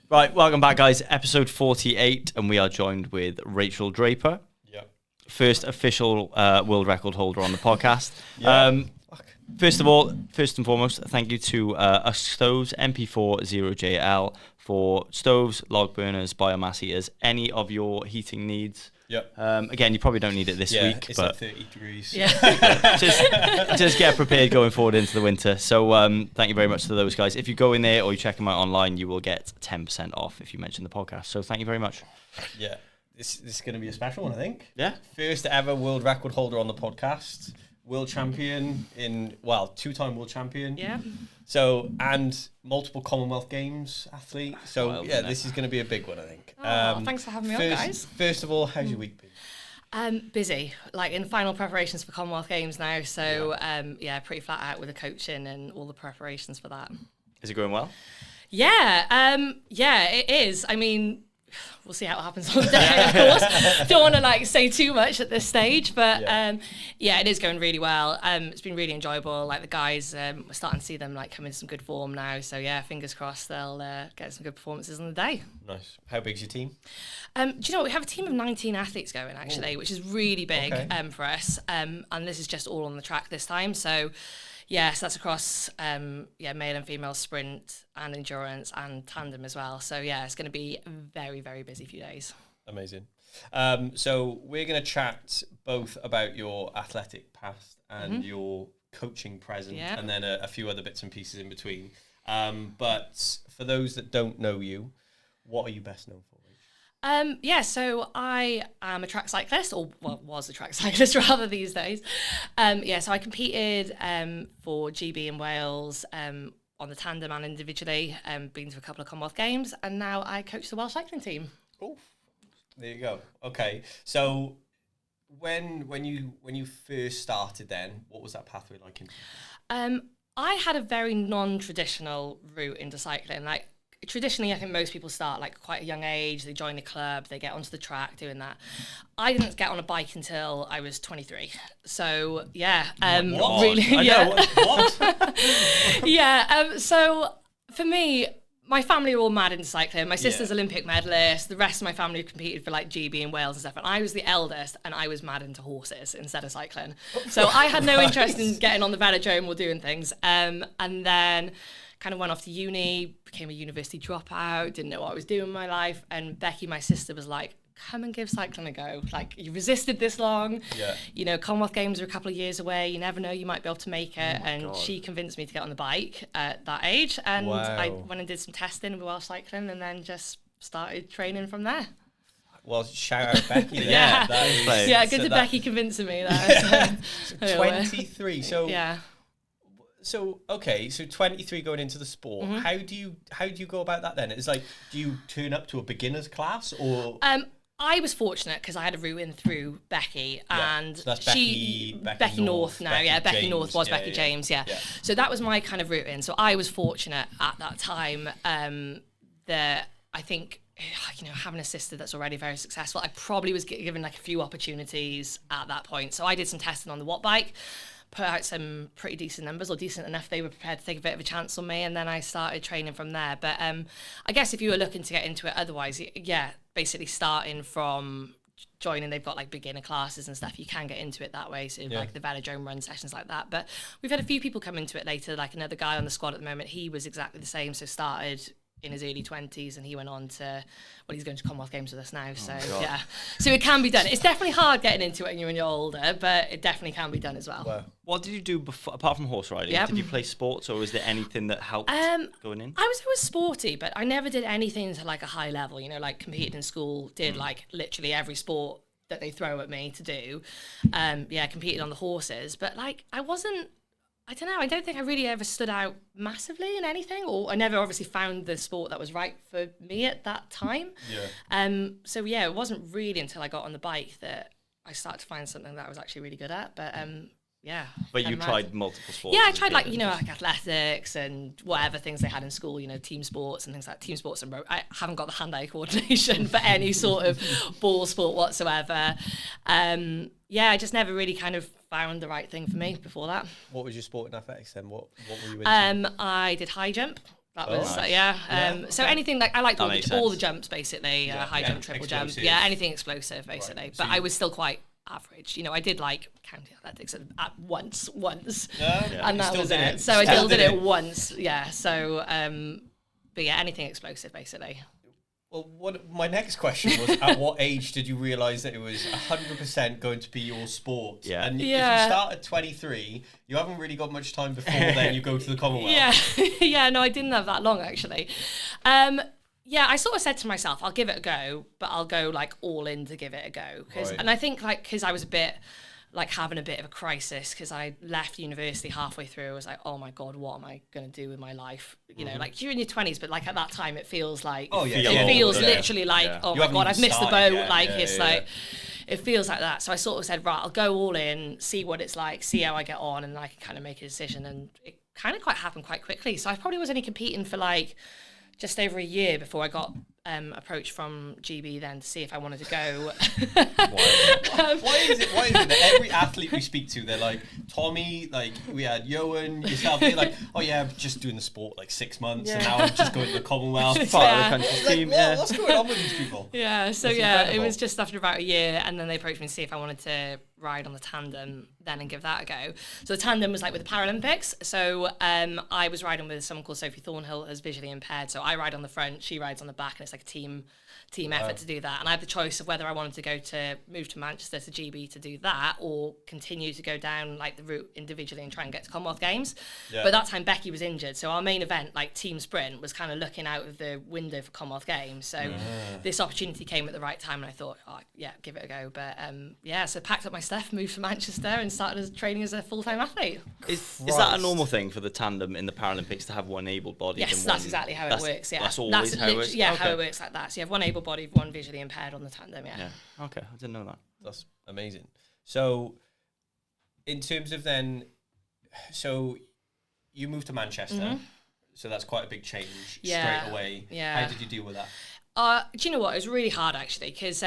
Right, welcome back, guys. Episode 48, and we are joined with Rachel Draper. Yep. First official world record holder on the podcast. Yeah. First and foremost, thank you to Us Stoves MP40JL for stoves, log burners, biomass heaters, any of your heating needs. Yep. Again, you probably don't need it this week, it's but like 30 degrees. Yeah. just get prepared going forward into the winter. So thank you very much to those guys. If you go in there or you check them out online, you will get 10% off if you mention the podcast. So thank you very much. Yeah. This is going to be a special one, I think. Yeah. First ever world record holder on the podcast. World champion two-time world champion. Yeah. So, and multiple Commonwealth Games athlete. So, Wild, this is going to be a big one, I think. Thanks for having me on, guys. First of all, how's your week been? Busy, like in final preparations for Commonwealth Games now. So, pretty flat out with the coaching and all the preparations for that. Is it going well? Yeah, it is. I mean, we'll see how it happens on the day, of course. Don't want to say too much at this stage, but it is going really well. It's been really enjoyable. Like the guys, we're starting to see them come into some good form now. So yeah, fingers crossed they'll get some good performances on the day. Nice. How big's your team? Do you know what? We have a team of 19 athletes going actually, which is really big for us. And this is just all on the track this time. So yes, that's across male and female sprint and endurance and tandem as well. So yeah, it's going to be a very, very busy few days. Amazing. So we're going to chat both about your athletic past and your coaching present, and then a few other bits and pieces in between. But for those that don't know you, what are you best known for? So I am a track cyclist, or was a track cyclist rather these days. So I competed for GB in Wales on the tandem and individually, been to a couple of Commonwealth Games, and now I coach the Welsh cycling team. Oh, there you go. Okay, so when you first started, then what was that pathway like? I had a very non-traditional route into cycling. Traditionally, I think most people start quite a young age. They join the club, they get onto the track doing that. I didn't get on a bike until I was 23. So yeah, what? Really, What? So for me, my family are all mad into cycling. My sister's Olympic medalist. The rest of my family competed for GB in Wales and stuff. And I was the eldest, and I was mad into horses instead of cycling. So I had no interest in getting on the velodrome or doing things. And then kind of went off to uni, became a university dropout, didn't know what I was doing in my life. And Becky, my sister, was like, come and give cycling a go. You resisted this long. Yeah. Commonwealth Games are a couple of years away. You never know, you might be able to make it. She convinced me to get on the bike at that age. And I went and did some testing with Welsh cycling and then just started training from there. Well, shout out Becky. Good to Becky convincing me that. So 23. So yeah. So 23 going into the sport. How do you go about that then? It's do you turn up to a beginner's class or? I was fortunate because I had a route in through Becky, and so that's Becky North now. Becky North was Becky James. Yeah. So that was my kind of route in. So I was fortunate at that time that I think, having a sister that's already very successful, I probably was given a few opportunities at that point. So I did some testing on the Watt bike, put out some pretty decent numbers, or decent enough they were prepared to take a bit of a chance on me, and then I started training from there. But I guess if you were looking to get into it otherwise, basically starting from joining, they've got beginner classes and stuff, you can get into it that way, so the velodrome run sessions like that. But we've had a few people come into it later, another guy on the squad at the moment, he was exactly the same, so started in his early 20s and he went on to, he's going to Commonwealth Games with us now. So so it can be done. It's definitely hard getting into it when you're older, but it definitely can be done as well. Wow. What did you do before, apart from horse riding? Did you play sports, or was there anything that helped going in? I was always sporty, but I never did anything to a high level, competed in school, did literally every sport that they throw at me to do. Competed on the horses, but I don't know, I don't think I really ever stood out massively in anything, or I never obviously found the sport that was right for me at that time. It wasn't really until I got on the bike that I started to find something that I was actually really good at. But But you tried multiple sports? Yeah, I tried athletics and whatever things they had in school, team sports and things like team sports and rope. I haven't got the hand-eye coordination for any sort of ball sport whatsoever. I just never really kind of found the right thing for me before that. What was your sport in athletics then? What were you into? I did high jump. That was Okay. So anything like I liked all makes all the sense. jump basically, high jump, triple jump, explosive. anything explosive basically. Right. So But I was still quite average. I did like county athletics at once, and that was it. So I still did it once. Yeah. So, but yeah, anything explosive basically. Well, my next question was, at what age did you realise that it was 100% going to be your sport? Yeah. And if you start at 23, you haven't really got much time before then you go to the Commonwealth. Yeah. No, I didn't have that long actually. I sort of said to myself, I'll give it a go, but I'll go like all in to give it a go. And I think because I was a bit like having a bit of a crisis because I left university halfway through. I was like, oh my God, what am I going to do with my life? Like you're in your 20s, but like at that time it feels like, it feels literally like, oh my God, I've missed the boat. It feels like that. So I sort of said, right, I'll go all in, see what it's like, see how I get on, and I can kind of make a decision. And it kind of happened quite quickly. So I probably was only competing for like just over a year before I got approached from GB then to see if I wanted to go. Why is it that every athlete we speak to, they're like, Tommy, like we had Johan, yourself, they're like, oh yeah, I'm just doing the sport like 6 months and now I'm just going to the Commonwealth. Part of the country's team, what's going on with these people? It was just after about a year, and then they approached me to see if I wanted to ride on the tandem then and give that a go. So the tandem was like with the Paralympics. So I was riding with someone called Sophie Thornhill who's visually impaired. So I ride on the front, she rides on the back, and it's like a team effort to do that. And I had the choice of whether I wanted to move to Manchester to GB to do that or continue to go down like the route individually and try and get to Commonwealth Games. But at that time Becky was injured, so our main event, like team sprint, was kind of looking out of the window for Commonwealth Games. So this opportunity came at the right time, and I thought, oh yeah, give it a go. But so packed up my stuff, moved to Manchester, and started training as a full-time athlete. Is that a normal thing for the tandem in the Paralympics to have one able-bodied? Yes, that's exactly how it works. Yeah, that's always how it works. Yeah, how it works like that. So you have one able-bodied, one visually impaired on the tandem. Yeah. Okay, I didn't know that. That's amazing. So, in terms of then, so you moved to Manchester, so that's quite a big change straight away. Yeah. How did you deal with that? Do you know what? It was really hard actually, because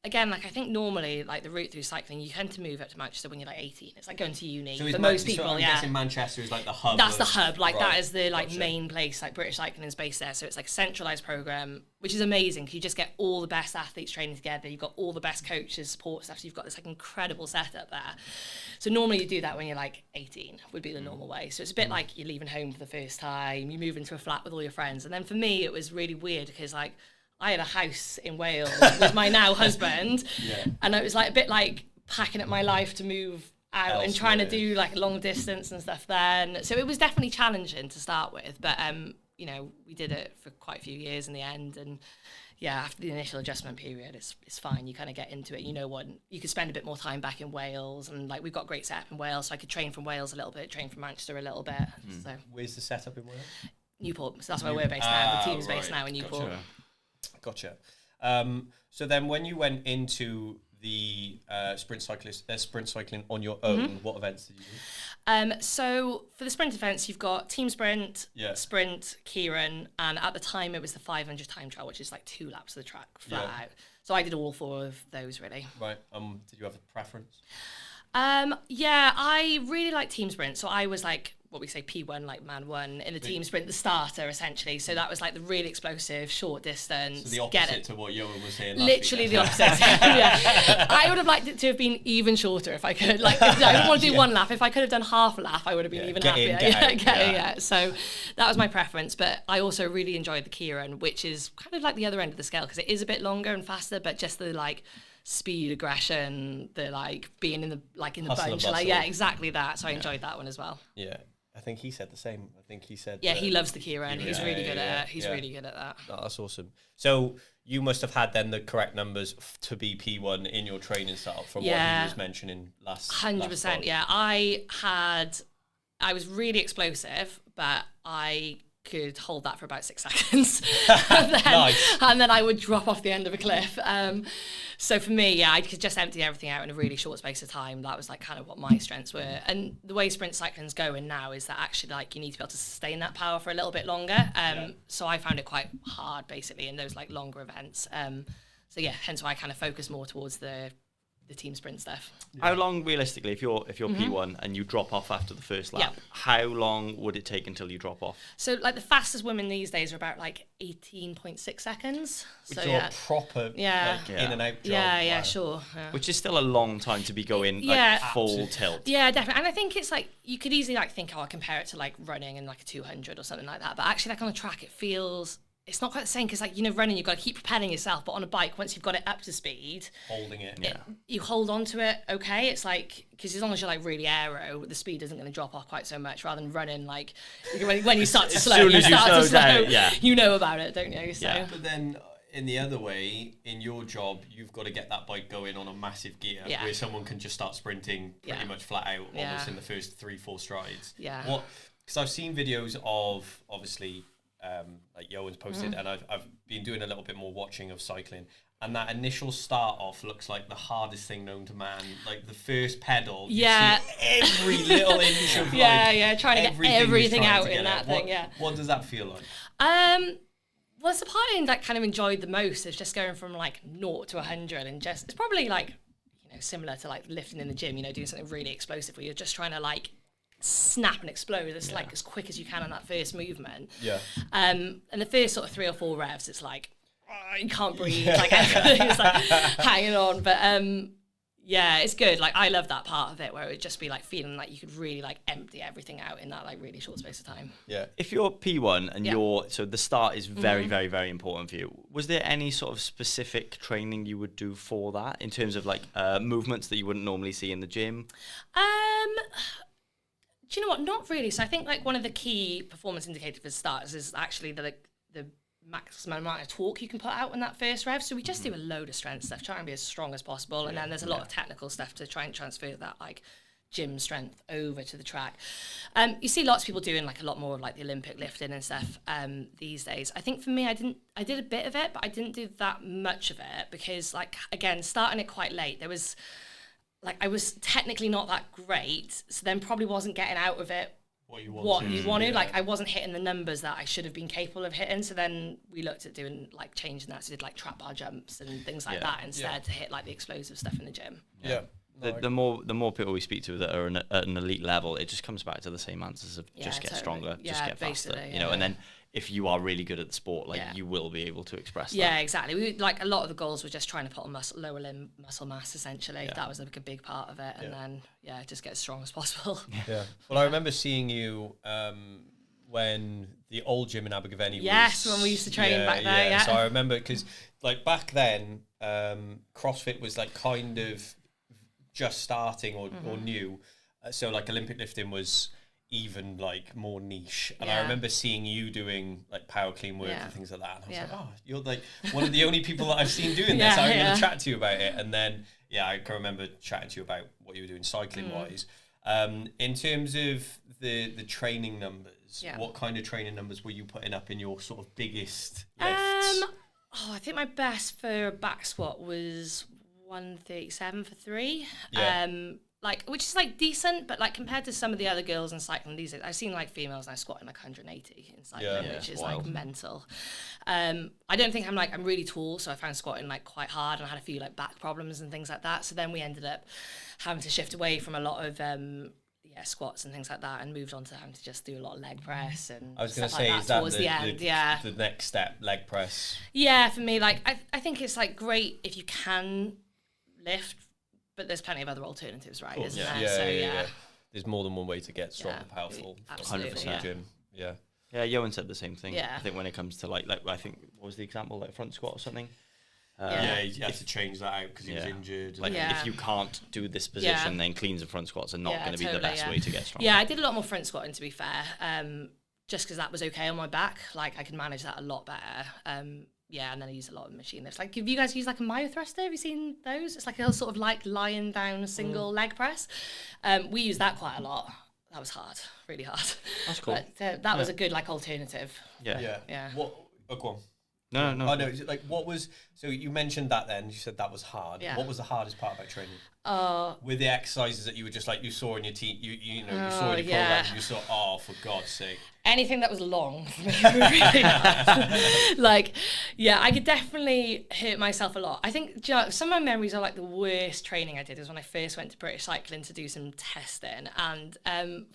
again, like I think normally, like the route through cycling, you tend to move up to Manchester when you're like 18. It's like going to uni for most people. I'm guessing Manchester is like the hub. That's the hub. Like that is the main place. Like British cycling is based there, so it's like a centralised program, which is amazing because you just get all the best athletes training together. You've got all the best coaches, support staff. So you've got this like incredible setup there. So normally you do that when you're like 18 would be the normal way. So it's a bit like you're leaving home for the first time. You move into a flat with all your friends, and then for me it was really weird because like I had a house in Wales with my now husband, and it was like a bit like packing up my life to move out and trying to do like long distance and stuff then. So it was definitely challenging to start with, but we did it for quite a few years in the end, and after the initial adjustment period, it's fine. You kind of get into it. You know what? You could spend a bit more time back in Wales, and like we've got great setup in Wales, so I could train from Wales a little bit, train from Manchester a little bit. So where's the setup in Wales? Newport. So that's where we're based now. The team's based now in Newport. Gotcha. So then when you went into the sprint cycling on your own, what events did you do? So for the sprint events, you've got team sprint, sprint, Kieran, and at the time it was the 500 time trial, which is like 2 laps of the track flat out. So I did all 4 of those really. Right. Did you have a preference? I really like team sprint. So I was like what we say P1, like man 1 in the team sprint, the starter essentially. So that was like the really explosive short distance. So the opposite to what Johan was saying. Literally the opposite. I would have liked it to have been even shorter if I could. Like I don't want to do 1 lap. If I could have done half a lap, I would have been even happier. So that was my preference. But I also really enjoyed the Kieran, which is kind of like the other end of the scale because it is a bit longer and faster, but just the like speed, aggression, the like being in the bunch, like exactly that. So I enjoyed that one as well. Yeah. I think he said the same. I think he said... Yeah, he loves the Kieran. He's really good at it. He's really good at that. Oh, that's awesome. So you must have had then the correct numbers to be P1 in your training style from what he was mentioning last 100%, yeah. I was really explosive, but I could hold that for about 6 seconds. And then I would drop off the end of a cliff. So for me, I could just empty everything out in a really short space of time. That was like kind of what my strengths were. And the way sprint cycling's going now is that actually like you need to be able to sustain that power for a little bit longer. So I found it quite hard basically in those like longer events. Hence why I kind of focus more towards the the team sprint stuff. How long, realistically, if you're P1 and you drop off after the first lap, how long would it take until you drop off? So like the fastest women these days are about like 18.6 seconds. Which so are proper like, in and out job. Yeah, sure. Yeah. Which is still a long time to be going full tilt. Yeah, definitely. And I think it's like, you could easily like think, I'll compare it to like running in like a 200 or something like that. But actually like on a track, it feels... It's not quite the same because, like, running, you've got to keep propelling yourself. But on a bike, once you've got it up to speed... Holding it. You hold on to it, okay? It's like... Because as long as you're, like, really aero, the speed isn't going to drop off quite so much. Rather than running, like... When you start to slow, you know about it, don't you? So. Yeah. But then... In the other way, in your job, you've got to get that bike going on a massive gear where someone can just start sprinting pretty much flat out almost in the first 3-4 strides. Yeah. Because I've seen videos of, obviously... like Yoan's posted, and I've been doing a little bit more watching of cycling, and that initial start off looks like the hardest thing known to man. Like the first pedal, you see every little inch of trying to get everything out in that thing. What does that feel like? Well, it's the part I like kind of enjoyed the most is just going from like 0 to 100, and just it's probably like similar to like lifting in the gym, doing something really explosive where you're just trying to like snap and explode as like as quick as you can on that first movement. And the first sort of 3 or 4 revs, it's like you can't breathe, like everything's like hanging on. But it's good. Like I love that part of it where it would just be like feeling like you could really like empty everything out in that like really short space of time. Yeah. If you're P1 and so the start is very, very, very important for you, was there any sort of specific training you would do for that in terms of like movements that you wouldn't normally see in the gym? Do you know what? Not really. So I think like one of the key performance indicators for starters is actually the maximum amount of torque you can put out in that first rev. So we just do a load of strength stuff, try and be as strong as possible, and then there's a lot of technical stuff to try and transfer that like gym strength over to the track. You see lots of people doing like a lot more of like the Olympic lifting and stuff these days. I think for me, I did a bit of it, but I didn't do that much of it because like again, starting it quite late, there was. Like I was technically not that great, so then probably wasn't getting out of it what you wanted. Yeah. Like I wasn't hitting the numbers that I should have been capable of hitting. So then we looked at doing like changing that. So we did like trap bar jumps and things like that instead to hit like the explosive stuff in the gym. Yeah. The more people we speak to that are at an elite level, it just comes back to the same answers of just get stronger, just get faster, and then if you are really good at the sport, like you will be able to express that. Yeah, exactly. We like a lot of the goals were just trying to put on lower limb muscle mass essentially. That was like a big part of it, and then just get as strong as possible. Yeah. Well, I remember seeing you when the old gym in Abergavenny when we used to train back there. Yeah. So I remember because like back then, CrossFit was like kind of just starting or new, so like Olympic lifting was even like more niche, and I remember seeing you doing like power clean work and things like that, and I was like, oh, you're like one of the only people that I've seen doing this. I'm going to chat to you about it. And then I can remember chatting to you about what you were doing cycling wise. In terms of the training numbers, what kind of training numbers were you putting up in your sort of biggest lifts? I think my best for a back squat was 137 for 3. Like, which is like decent, but like compared to some of the other girls in cycling these days, I've seen like females now squatting like 180 in cycling, which is like mental. I don't think I'm really tall, so I found squatting like quite hard, and I had a few like back problems and things like that. So then we ended up having to shift away from a lot of squats and things like that, and moved on to having to just do a lot of leg press and I was going to say, is that towards the end, the next step, leg press? Yeah, for me, like I think it's like great if you can lift, but there's plenty of other alternatives, right? Isn't there? Yeah. There's more than one way to get strong and powerful. Absolutely. 100%. Yeah, Yoan said the same thing. Yeah. I think when it comes to like I think, what was the example, like front squat or something? He had to change that out because he was injured. Like if you can't do this position, then cleans and front squats are not going to be the best way to get strong. Yeah, I did a lot more front squatting, to be fair, just because that was okay on my back. Like I could manage that a lot better. And then I use a lot of machine lifts. Like, have you guys used like a myo thruster? Have you seen those? It's like a sort of like lying down single leg press. We use that quite a lot. That was hard, really hard. That's cool. But that was a good like alternative. Yeah. What? Oh, go on. No. Oh no! Like, what was? So you mentioned that then. You said that was hard. Yeah. What was the hardest part about training? With the exercises that you were just like, you saw in your team, you saw in your program, you saw, oh, for God's sake. Anything that was long for me, really. Like, yeah, I could definitely hurt myself a lot. I think, you know, some of my memories are like the worst training I did was when I first went to British Cycling to do some testing. And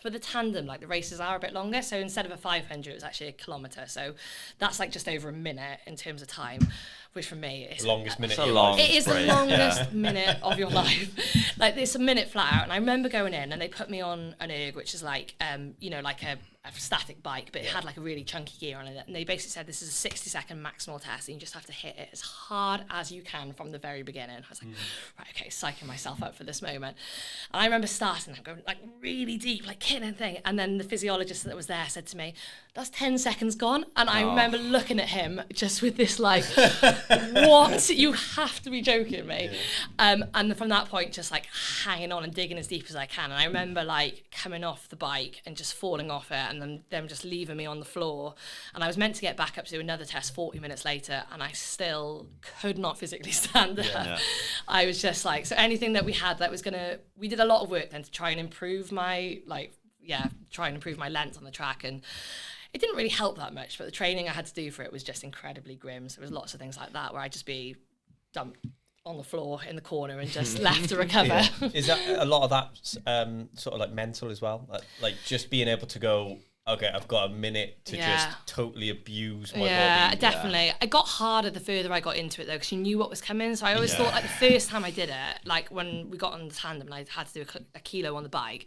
for the tandem, like the races are a bit longer. So instead of a 500, it was actually a kilometre. So that's like just over a minute in terms of time, which for me is the longest minute. It is the longest minute of your life. Like it's a minute flat out. And I remember going in and they put me on an erg, which is like, you know, like a static bike, but it had like a really chunky gear on it, and they basically said this is a 60-second maximal test and you just have to hit it as hard as you can from the very beginning. I was like, right, okay, psyching myself up for this moment. And I remember starting and going like really deep, like killing thing, and then the physiologist that was there said to me, that's 10 seconds gone. And I remember looking at him just with this like, what? You have to be joking me. And from that point, just like hanging on and digging as deep as I can. And I remember like coming off the bike and just falling off it, and then them just leaving me on the floor. And I was meant to get back up to do another test 40 minutes later, and I still could not physically stand up. Yeah. I was just like, so anything that we had that was we did a lot of work then to try and improve my length on the track, and it didn't really help that much, but the training I had to do for it was just incredibly grim. So there was lots of things like that where I'd just be dumped on the floor in the corner and just left to recover. Yeah. Is that a lot of that sort of like mental as well? Like just being able to go, okay, I've got a minute to just totally abuse my body. Yeah, definitely. It got harder the further I got into it though, because you knew what was coming. So I always thought like the first time I did it, like when we got on the tandem and I had to do a kilo on the bike,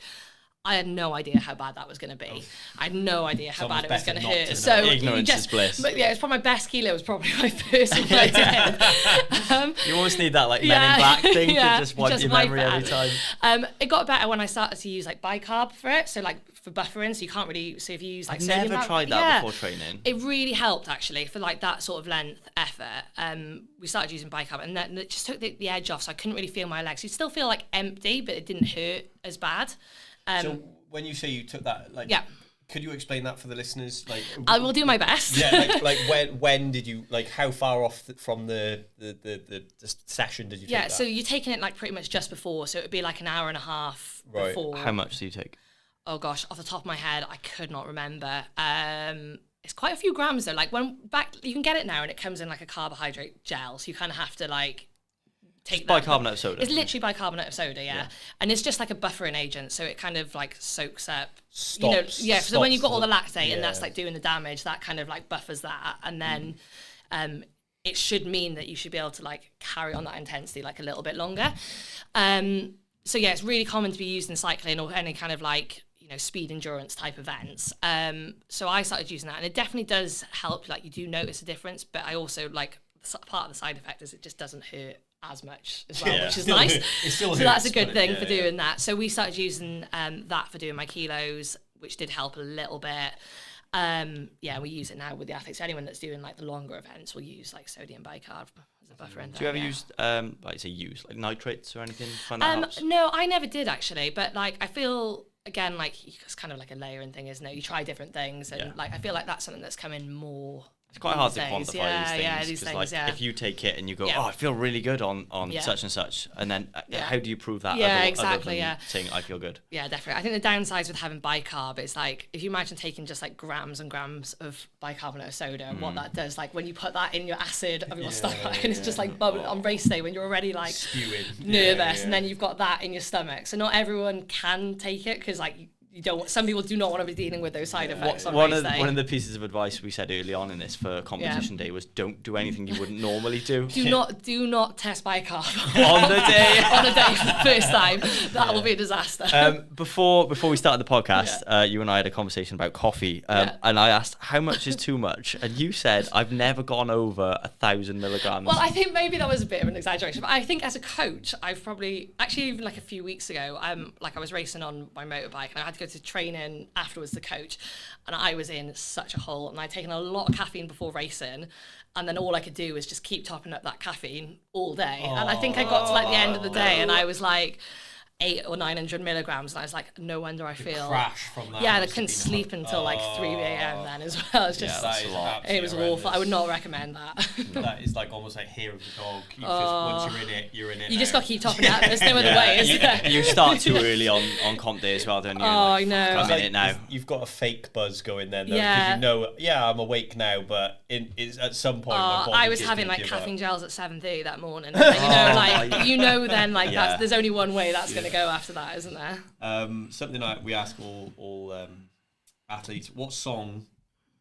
I had no idea how bad that was going to be. I had no idea how bad it was going to hurt. So ignorance is bliss. But yeah, it's probably my best kilo was probably my first one I did. You almost need that like Men in Black thing to just wipe your memory every time. It got better when I started to use like bicarb for it. So like for buffering, so you can't really, so if you use like I've never tried that before training. It really helped actually for like that sort of length effort. We started using bicarb and that just took the edge off, so I couldn't really feel my legs. You'd still feel like empty, but it didn't hurt as bad. So when you say you took that, like, could you explain that for the listeners? Like, I will do my best. Yeah, like when did you, like, how far off from the session did you take that? So you're taking it like pretty much just before, so it would be like an hour and a half before. How much do you take? Oh gosh, off the top of my head, I could not remember. It's quite a few grams though. Like you can get it now and it comes in like a carbohydrate gel, so you kind of have to like take bicarbonate of soda. It's literally bicarbonate of soda, and it's just like a buffering agent, so it kind of like soaks up. So when you've got all the lactate and that's like doing the damage, that kind of like buffers that, and then it should mean that you should be able to like carry on that intensity like a little bit longer. So yeah, it's really common to be used in cycling or any kind of like speed endurance type events. So I started using that, and it definitely does help. Like you do notice a difference, but I also like part of the side effect is it just doesn't hurt as much as well, which is nice. It still so hurts, that's a good thing for doing that. So we started using that for doing my kilos, which did help a little bit. We use it now with the athletes. So anyone that's doing like the longer events will use like sodium bicarb as a buffer. Do you ever use like nitrates or anything? No, I never did actually, but like I feel again like it's kind of like a layering thing, isn't it? You try different things, and like I feel like that's something that's coming more. It's quite hard to quantify these things. If you take it and you go, oh, I feel really good on such and such, and then how do you prove that? Exactly. Saying I feel good. Yeah, definitely. I think the downsides with having bicarb is like if you imagine taking just like grams and grams of bicarbonate of soda, and what that does, like when you put that in your acid of your stomach, and it's just like bubbling on race day when you're already like spewing, nervous, and then you've got that in your stomach. So not everyone can take it because like. Some people do not want to be dealing with those side effects on race day. One of the pieces of advice we said early on in this for competition day was don't do anything you wouldn't normally do. Do not test bicarb on the day for the first time. That will be a disaster. Before we started the podcast, you and I had a conversation about coffee, and I asked how much is too much, and you said I've never gone over 1,000 milligrams. Well, I think maybe that was a bit of an exaggeration, but I think as a coach, I've probably even like a few weeks ago, I was racing on my motorbike and I had to go to training afterwards to coach, and I was in such a hole, and I'd taken a lot of caffeine before racing, and then all I could do was just keep topping up that caffeine all day. And I think I got to like the end of the day and I was like, 800 or 900 milligrams, and I was like, no wonder I feel crash from that. Yeah, and I couldn't sleep until like 3 a.m. then as well. It's just it was awful. I would not recommend that. That is like almost like hair of the dog. You just, once you're in it. You just got to keep topping it up. There's no other way, is there? You start too early on comp day as well, don't you? I know. I'm in it now. You've got a fake buzz going then, though, because you know, I'm awake now, but it's at some point. My body I was having like caffeine gels at 7:30 that morning. Then there's only one way that's going to go after that, isn't there? Something like we ask all athletes: what song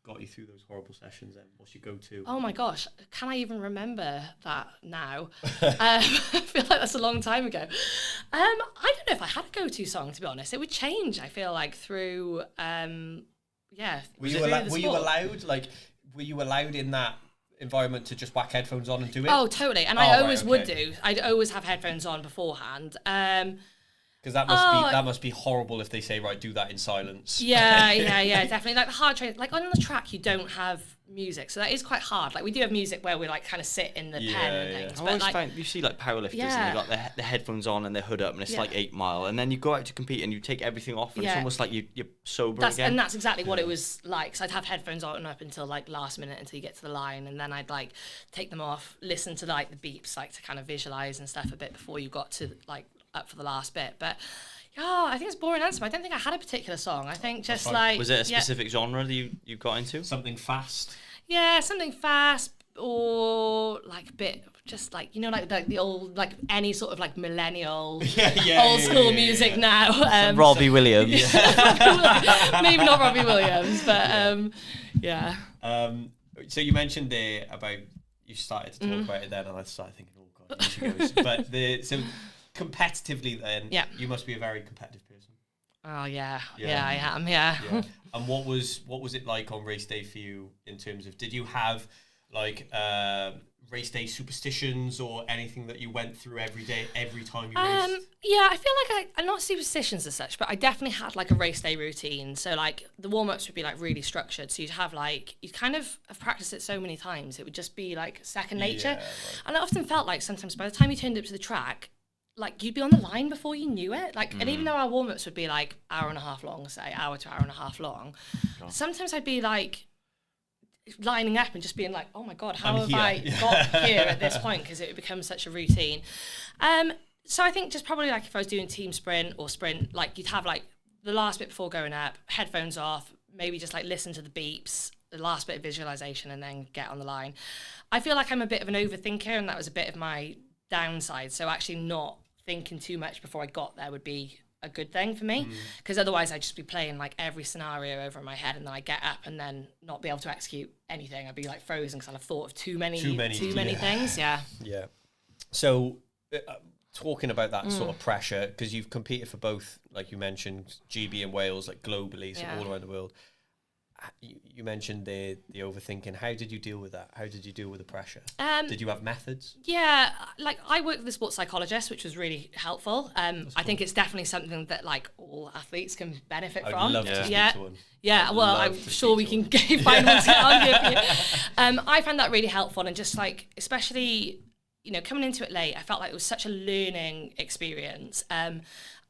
got you through those horrible sessions? Then what's your go-to? Oh my gosh, can I even remember that now? I feel like that's a long time ago. I don't know if I had a go-to song, to be honest. It would change. I feel like through Were you allowed in that environment to just whack headphones on and do it? Oh, totally. And I always would do. I'd always have headphones on beforehand. Because that must be horrible if they say, right, do that in silence. Yeah, definitely. Like the hard train, like on the track, you don't have music, so that is quite hard. Like we do have music where we like kind of sit in the pen and things. I always find you see like powerlifters and they got the headphones on and their hood up and it's like 8 Mile, and then you go out to compete and you take everything off and it's almost like you're sober again. And that's exactly what it was like. So I'd have headphones on up until like last minute until you get to the line, and then I'd like take them off, listen to like the beeps, like to kind of visualize and stuff a bit before you got to like up for the last bit. But I think it's a boring answer. I don't think I had a particular song. I think just like... Was it a specific genre that you got into? Something fast? Yeah, something fast or like a bit just like, like the old, like any sort of like millennial old school music now. Robbie Williams. Maybe not Robbie Williams, but so you mentioned there about you started to talk about it then, and I started thinking, oh God, here she goes. But competitively then, you must be a very competitive person. Oh yeah, I am. Yeah. And what was it like on race day for you in terms of, did you have like race day superstitions or anything that you went through every day, every time you raced? Yeah, I feel like I'm not superstitions as such, but I definitely had like a race day routine. So like the warm-ups would be like really structured. So you'd kind of have practiced it so many times, it would just be like second nature. Right. And I often felt like sometimes by the time you turned up to the track, like you'd be on the line before you knew it. Like, and even though our warm-ups would be like hour and a half long, say hour to hour and a half long, sometimes I'd be like lining up and just being like, oh my God, how have I got here at this point? Because it would become such a routine. So I think just probably like if I was doing team sprint or sprint, like you'd have like the last bit before going up, headphones off, maybe just like listen to the beeps, the last bit of visualization, and then get on the line. I feel like I'm a bit of an overthinker, and that was a bit of my downside. So actually not thinking too much before I got there would be a good thing for me, because otherwise I'd just be playing like every scenario over in my head, and then I get up and then not be able to execute anything. I'd be like frozen because I've thought of too many things. Yeah. So talking about that sort of pressure, because you've competed for both, like you mentioned, GB and Wales, like globally, so all around the world. You mentioned the overthinking. How did you deal with that? How did you deal with the pressure? Did you have methods? Yeah, like I worked with a sports psychologist, which was really helpful. I think it's definitely something that like all athletes can benefit from. I'd love to speak to one. Yeah, well, I'm sure we can find one to get on here for you. I found that really helpful, and just like, especially, coming into it late, I felt like it was such a learning experience.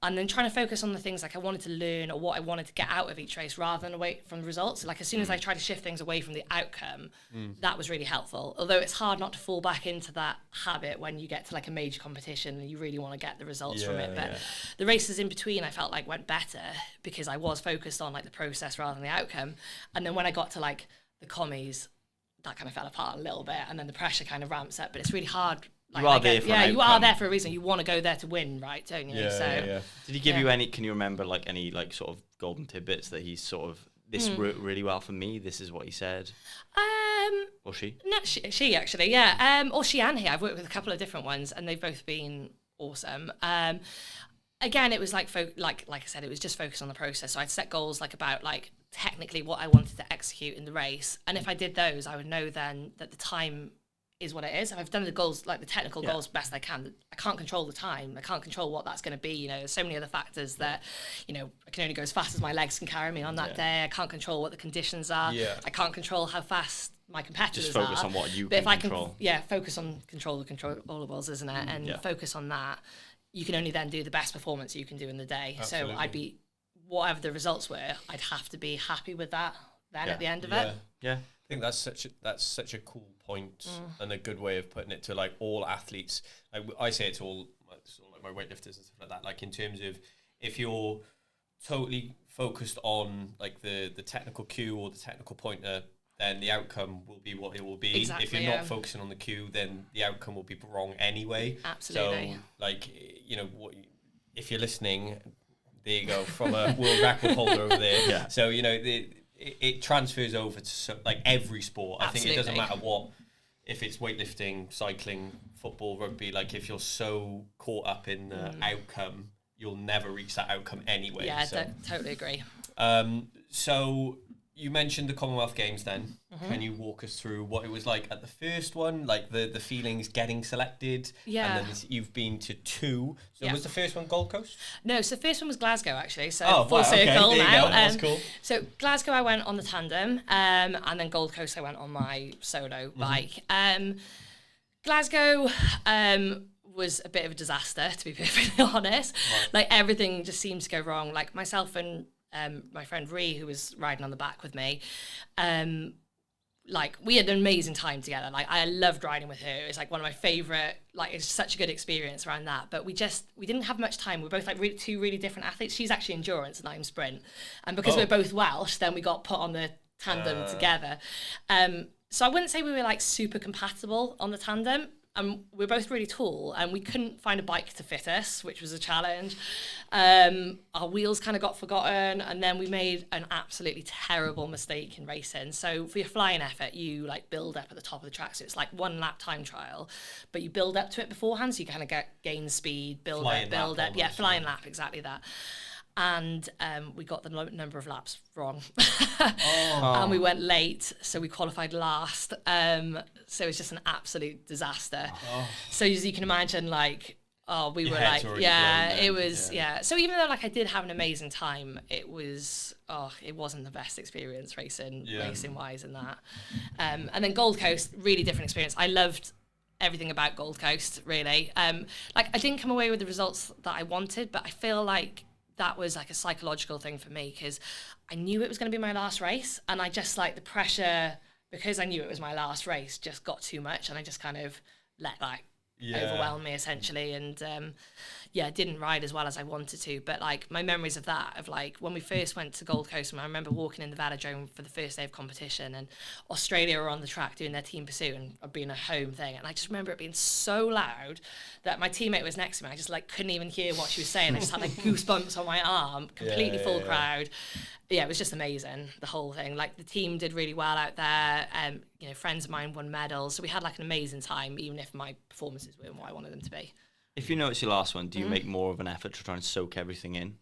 And then trying to focus on the things like I wanted to learn or what I wanted to get out of each race rather than away from the results. Like as soon as I tried to shift things away from the outcome, that was really helpful. Although it's hard not to fall back into that habit when you get to like a major competition and you really want to get the results from it. But the races in between I felt like went better because I was focused on like the process rather than the outcome. And then when I got to like the commies, that kind of fell apart a little bit, and then the pressure kind of ramps up. But it's really hard. Like, you are there for an outcome. You are there for a reason. You want to go there to win, right? Don't you? Yeah. Did he give you any? Can you remember like any like sort of golden tidbits that he's sort of this worked really well for me? This is what he said. Or she? No, she actually, yeah. Or she and he. I've worked with a couple of different ones, and they've both been awesome. Again, it was like like I said, it was just focused on the process. So I'd set goals like about like technically what I wanted to execute in the race, and if I did those, I would know then that the time is what it is. I've done the goals, like the technical goals, best I can. I can't control the time. I can't control what that's going to be. There's so many other factors that, I can only go as fast as my legs can carry me on that day. I can't control what the conditions are. I can't control how fast my competitors are. Just focus on what you but can if control. Focus on control the controllables, isn't it? And focus on that. you can only then do the best performance you can do in the day. Absolutely. So I'd be, whatever the results were, I'd have to be happy with that then at the end of it. Yeah. I think that's such a cool point and a good way of putting it to like all athletes. Like I say it to all like my weightlifters and stuff like that. Like in terms of if you're totally focused on like the technical cue or the technical pointer, then the outcome will be what it will be. Exactly, if you're not focusing on the cue, then the outcome will be wrong anyway. Absolutely. So like, you know, if you're listening, there you go, from a world record holder over there. Yeah. So, you know, it transfers over to like every sport. Absolutely. I think it doesn't matter what, if it's weightlifting, cycling, football, rugby, like if you're so caught up in the outcome, you'll never reach that outcome anyway. Yeah, so. totally agree. So you mentioned the Commonwealth Games then. Can you walk us through what it was like at the first one, like the feelings getting selected? Yeah. And then you've been to 2. So was the first one Gold Coast? No, so the first one was Glasgow actually. So full circle there you now. go. That's cool. So Glasgow I went on the tandem, and then Gold Coast I went on my solo bike. Glasgow was a bit of a disaster, to be perfectly honest. Right. Like everything just seemed to go wrong. Like myself and my friend Ree, who was riding on the back with me, like we had an amazing time together. Like I loved riding with her. It's like one of my favorite, like it's such a good experience around that. But we didn't have much time. We're both like two really different athletes. She's actually endurance and I'm sprint. And because we're both Welsh, then we got put on the tandem together. So I wouldn't say we were like super compatible on the tandem. We're both really tall and we couldn't find a bike to fit us, which was a challenge. Our wheels kind of got forgotten, and then we made an absolutely terrible mistake in racing. So for your flying effort, you like build up at the top of the track. So it's like 1 lap time trial, but you build up to it beforehand. So you kind of gain speed, build up. Almost, yeah, flying lap, exactly that. And we got the number of laps wrong. And we went late, so we qualified last. So it was just an absolute disaster. So as you can imagine, like, we were like, it was, So even though like I did have an amazing time, it wasn't the best experience racing wise in that. And then Gold Coast, really different experience. I loved everything about Gold Coast, really. Like I didn't come away with the results that I wanted, but I feel like that was like a psychological thing for me because I knew it was going to be my last race, and I just like the pressure, because I knew it was my last race, just got too much, and I just kind of let that overwhelm me essentially, and didn't ride as well as I wanted to. But like my memories of that, of like when we first went to Gold Coast, and I remember walking in the velodrome for the first day of competition, and Australia were on the track doing their team pursuit and being a home thing, and I just remember it being so loud that my teammate was next to me. I just like couldn't even hear what she was saying. I just had like goosebumps on my arm. Completely full crowd. Yeah, it was just amazing, the whole thing. Like the team did really well out there. You know, friends of mine won medals, so we had like an amazing time, even if my performances weren't what I wanted them to be. If you know it's your last one, do you make more of an effort to try and soak everything in?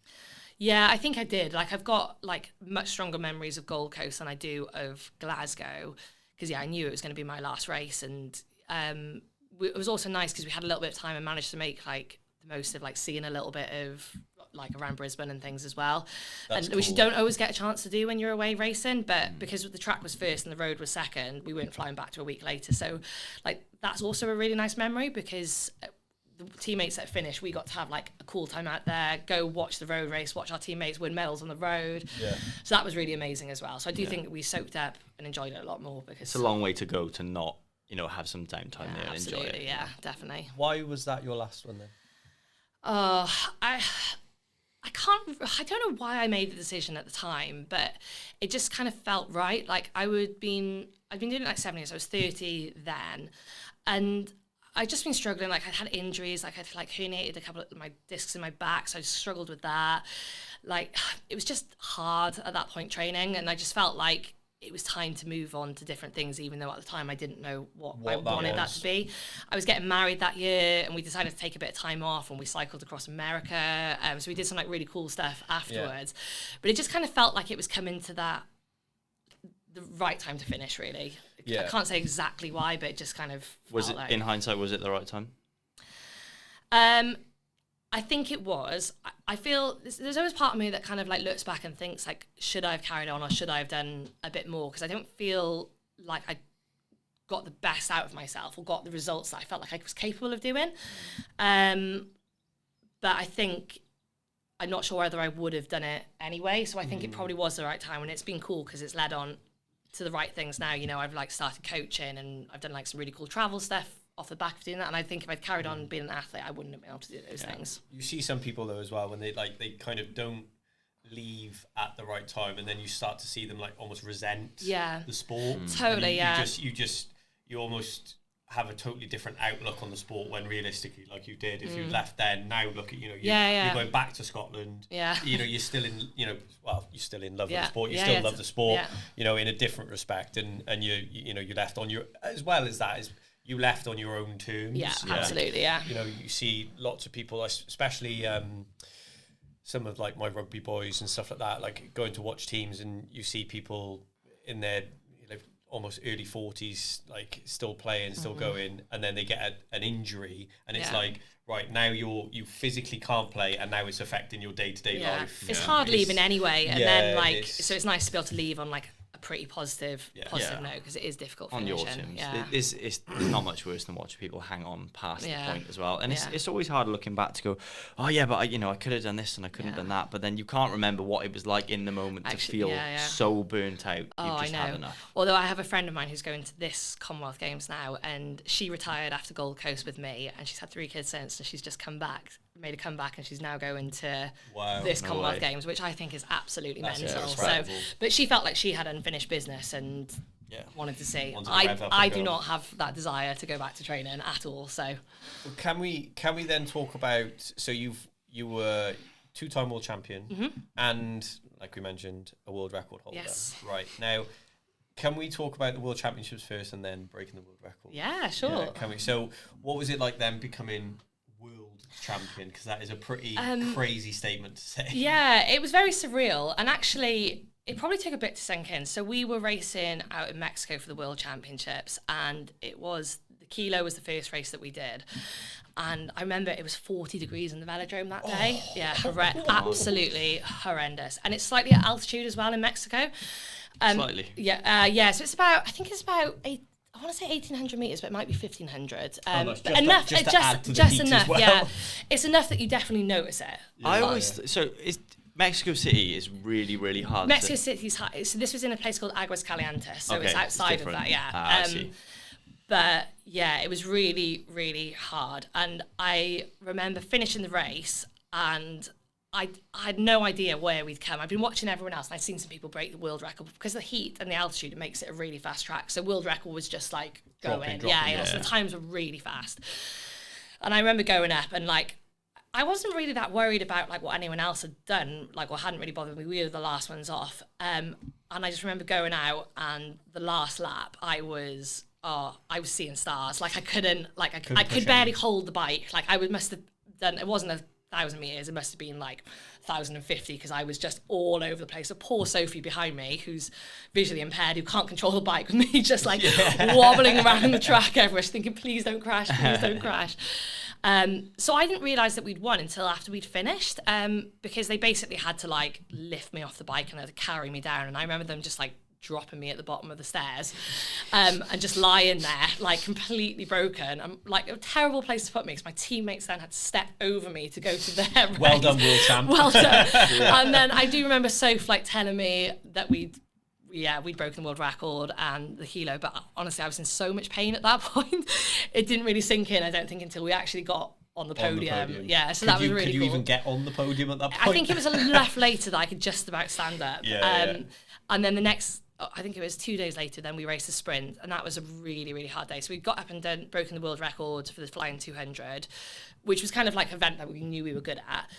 Yeah, I think I did. Like I've got like much stronger memories of Gold Coast than I do of Glasgow, because I knew it was going to be my last race, and it was also nice because we had a little bit of time and managed to make like the most of like seeing a little bit of like around Brisbane and things as well. That's cool. Which you don't always get a chance to do when you're away racing, but because the track was first and the road was second, we weren't flying back to a week later. So like that's also a really nice memory, because the teammates that finished, we got to have like a cool time out there, go watch the road race, watch our teammates win medals on the road. So that was really amazing as well. So I do think we soaked up and enjoyed it a lot more, because it's a long way to go to not, you know, have some downtime there and enjoy it. Yeah, definitely. Why was that your last one then? I don't know why I made the decision at the time, but it just kind of felt right. Like I'd been doing it like 7 years. I was 30 then, and I'd just been struggling. Like I'd had injuries, like I'd like herniated a couple of my discs in my back, so I just struggled with that. Like it was just hard at that point training, and I just felt like it was time to move on to different things, even though at the time I didn't know what I wanted that to be. I was getting married that year, and we decided to take a bit of time off, and we cycled across America. So we did some like really cool stuff afterwards. But it just kind of felt like it was coming to the right time to finish, really. I can't say exactly why, but it just kind of was it, in hindsight, was it the right time? I think it was. I feel there's always part of me that kind of like looks back and thinks like, should I have carried on, or should I have done a bit more? Because I don't feel like I got the best out of myself or got the results that I felt like I was capable of doing. but I think I'm not sure whether I would have done it anyway. So I think it probably was the right time, and it's been cool because it's led on to the right things now. You know, I've like started coaching, and I've done like some really cool travel stuff off the back of doing that. And I think if I'd carried on being an athlete, I wouldn't have been able to do those things. You see some people though as well when they kind of don't leave at the right time, and then you start to see them like almost resent the sport. Totally, you almost have a totally different outlook on the sport when realistically, like you did, if you left then, now look at, you're going back to Scotland. You're still in, you're still in love with the sport. You still love the sport, in a different respect. And you left on your, as well as that is, you left on your own terms. Yeah, absolutely, yeah. You see lots of people, especially some of like my rugby boys and stuff like that, like going to watch teams, and you see people in their almost early 40s, like still playing, still going, and then they get an injury, and it's like, right, now you physically can't play, and now it's affecting your day-to-day life. It's hard leaving anyway, and then so it's nice to be able to leave on like a pretty positive note, because it is difficult on your terms. It's not much worse than watching people hang on past the point as well, and it's always hard looking back to go, oh yeah, but I could have done this and I couldn't have done that, but then you can't remember what it was like in the moment to feel so burnt out. You've just had enough. Although I have a friend of mine who's going to this Commonwealth Games now, and she retired after Gold Coast with me, and she's had 3 kids since, and she's just made a comeback, and she's now going to this Commonwealth Games, which I think is absolutely mental. So, but she felt like she had unfinished business and wanted to see. I do not have that desire to go back to training at all. So, can we then talk about? So you were 2-time world champion, and like we mentioned, a world record holder. Yes. Right now, can we talk about the world championships first, and then breaking the world record? Yeah, sure. Yeah, can we? So, what was it like then becoming world champion? Because that is a pretty crazy statement to say. Yeah, it was very surreal, and actually it probably took a bit to sink in. So we were racing out in Mexico for the world championships, and the kilo was the first race that we did, and I remember it was 40 degrees in the velodrome that day. Absolutely horrendous, and it's slightly at altitude as well in Mexico. Slightly. So it's about, I think it's about I want to say 1,800 meters, but it might be 1,500. But enough, just enough. Well. Yeah, it's enough that you definitely notice it. Yeah. Mexico City is really, really hard. Mexico City is hard. So this was in a place called Aguas Calientes, so it's outside of that. Yeah. I see. But yeah, it was really, really hard. And I remember finishing the race, and I had no idea where we'd come. I'd been watching everyone else, and I'd seen some people break the world record because of the heat and the altitude. It makes it a really fast track. So world record was just like going, dropping. So the times were really fast. And I remember going up, and like I wasn't really that worried about like what anyone else had done, like what hadn't really bothered me. We were the last ones off, and I just remember going out, and the last lap, I was seeing stars. Like I could barely hold the bike. Like must have done. It wasn't 1,000 meters. It must have been like 1,050, because I was just all over the place. So poor Sophie behind me, who's visually impaired, who can't control the bike, with me just like wobbling around the track everywhere, thinking, please don't crash, please don't crash. So I didn't realise that we'd won until after we'd finished, because they basically had to like lift me off the bike and had to carry me down. And I remember them just like dropping me at the bottom of the stairs, and just lying there like completely broken. I'm like, a terrible place to put me, because my teammates then had to step over me to go to their race. Well done, world champ. Well done. And then I do remember Soph like telling me that we'd broken the world record and the kilo, but honestly I was in so much pain at that point. It didn't really sink in, I don't think, until we actually got on the podium. Yeah, so that was really cool. Could you even get on the podium at that point? I think it was enough later that I could just about stand up. And then the next, I think it was 2 days later, then we raced a sprint, and that was a really, really hard day. So we got up and done, broken the world record for the flying 200, which was kind of like an event that we knew we were good at.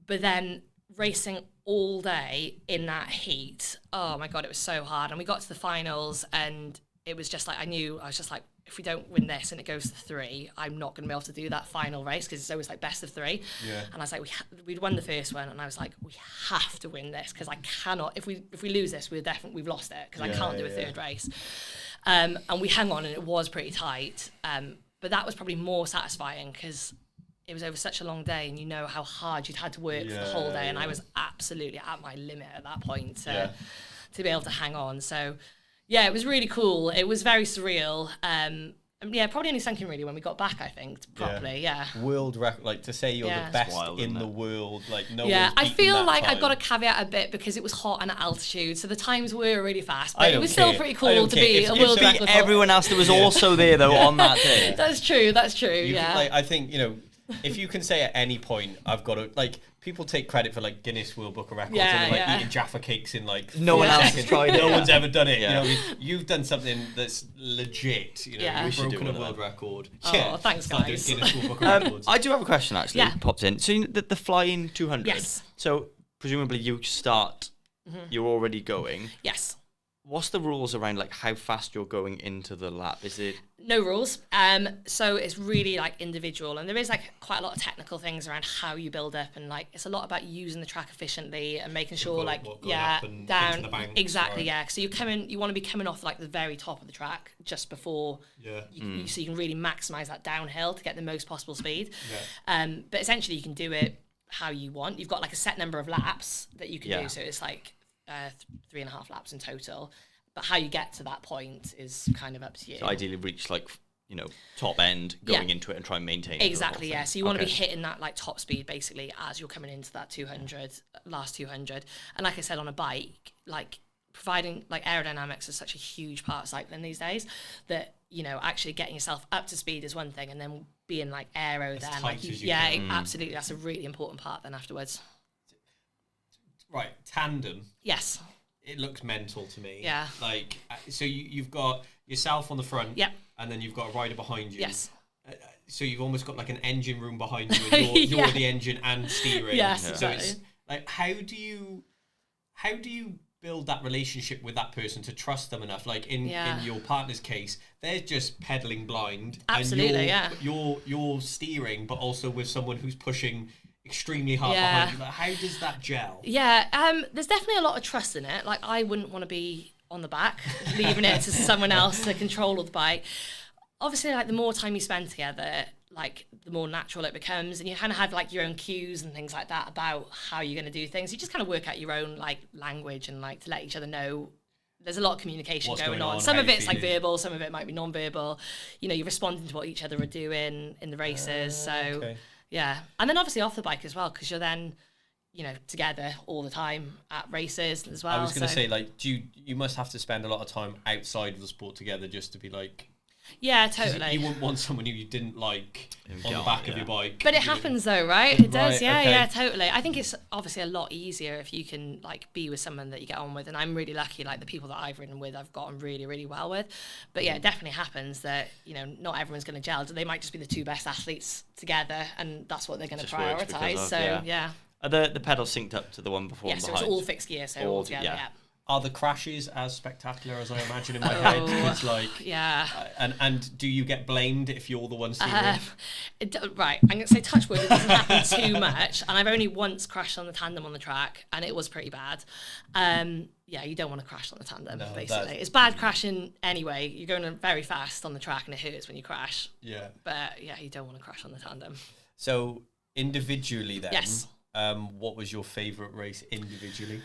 But then racing all day in that heat, oh my God, it was so hard. And we got to the finals, and it was just like, I was just like, if we don't win this and it goes to 3, I'm not going to be able to do that final race, because it's always like best of 3. Yeah. And I was like, we'd won the first one, and I was like, we have to win this, because I cannot. If we lose this, we've lost it, because I can't do a third race. And we hung on, and it was pretty tight. But that was probably more satisfying, because it was over such a long day, and you know how hard you'd had to work for the whole day, and I was absolutely at my limit at that point to be able to hang on. So. Yeah, it was really cool. It was very surreal. I Yeah, probably only sunk in really when we got back, I think, properly, yeah. World record, like to say you're the best in the world, like no one's I feel like time. I've got to caveat a bit because it was hot and at altitude, so the times were really fast, but it was still pretty cool to be a world record. Everyone else that was also there, though, on that day. That's true, I think, if you can say at any point, I've got to, like, people take credit for, like, Guinness World Book of Records and like eating Jaffa cakes in, like, no one else has tried it. No one's ever done it. You've done something that's legit. You've broken a world record. Oh, thanks, guys. Guinness World Book of Records. I do have a question, actually. Popped in. So the flying 200. Yes. So presumably you start, you're already going. Yes. What's the rules around like how fast you're going into the lap? Is it no rules? So it's really like individual, and there is like quite a lot of technical things around how you build up, and like it's a lot about using the track efficiently and making sure down exactly. So you want to be coming off like the very top of the track just before so you can really maximize that downhill to get the most possible speed. But essentially you can do it how you want. You've got like a set number of laps that you can do, so it's like 3.5 laps in total, but how you get to that point is kind of up to you. So ideally reach like top end going into it and try and maintain it. Exactly, so you want to be hitting that like top speed basically as you're coming into that 200, last 200. And like I said, on a bike, like providing like aerodynamics is such a huge part of cycling these days that actually getting yourself up to speed is one thing, and then being like aero then like absolutely, that's a really important part then afterwards. Right, tandem. Yes. It looks mental to me. Yeah. Like, so you've got yourself on the front. Yep. And then you've got a rider behind you. Yes. So you've almost got like an engine room behind you, and you're the engine and steering. Yes. So it's like, how do you build that relationship with that person to trust them enough? Like in your partner's case, they're just pedaling blind. Absolutely. And you're steering, but also with someone who's pushing extremely hard behind you. Like, how does that gel? There's definitely a lot of trust in it. Like, I wouldn't want to be on the back leaving it to someone else to control the bike. Obviously, like the more time you spend together, like the more natural it becomes, and you kind of have like your own cues and things like that about how you're going to do things. You just kind of work out your own like language and like to let each other know. There's a lot of communication going on. Some of it's like verbal, some of it might be non-verbal. You're responding to what each other are doing in the races. Yeah, and then obviously off the bike as well, because you're then, together all the time at races as well. I was going to say, like, you must have to spend a lot of time outside of the sport together just to be like. Yeah, totally. You wouldn't want someone who you didn't like on the back of your bike. But it happens though, right? It does, yeah, totally. I think it's obviously a lot easier if you can like be with someone that you get on with, and I'm really lucky, like the people that I've ridden with, I've gotten really, really well with. But yeah, it definitely happens that, not everyone's going to gel. They might just be the two best athletes together, and that's what they're going to prioritise. Are the pedals synced up to the one before and behind? So it's all fixed gear, so all together, Are the crashes as spectacular as I imagine in my head? It's like and do you get blamed if you're the one steering? Right, I'm going to say touch wood. It doesn't happen too much, and I've only once crashed on the tandem on the track, and it was pretty bad. You don't want to crash on the tandem. Basically, it's bad crashing anyway. You're going very fast on the track, and it hurts when you crash. Yeah, but you don't want to crash on the tandem. So individually, then, yes. What was your favourite race individually?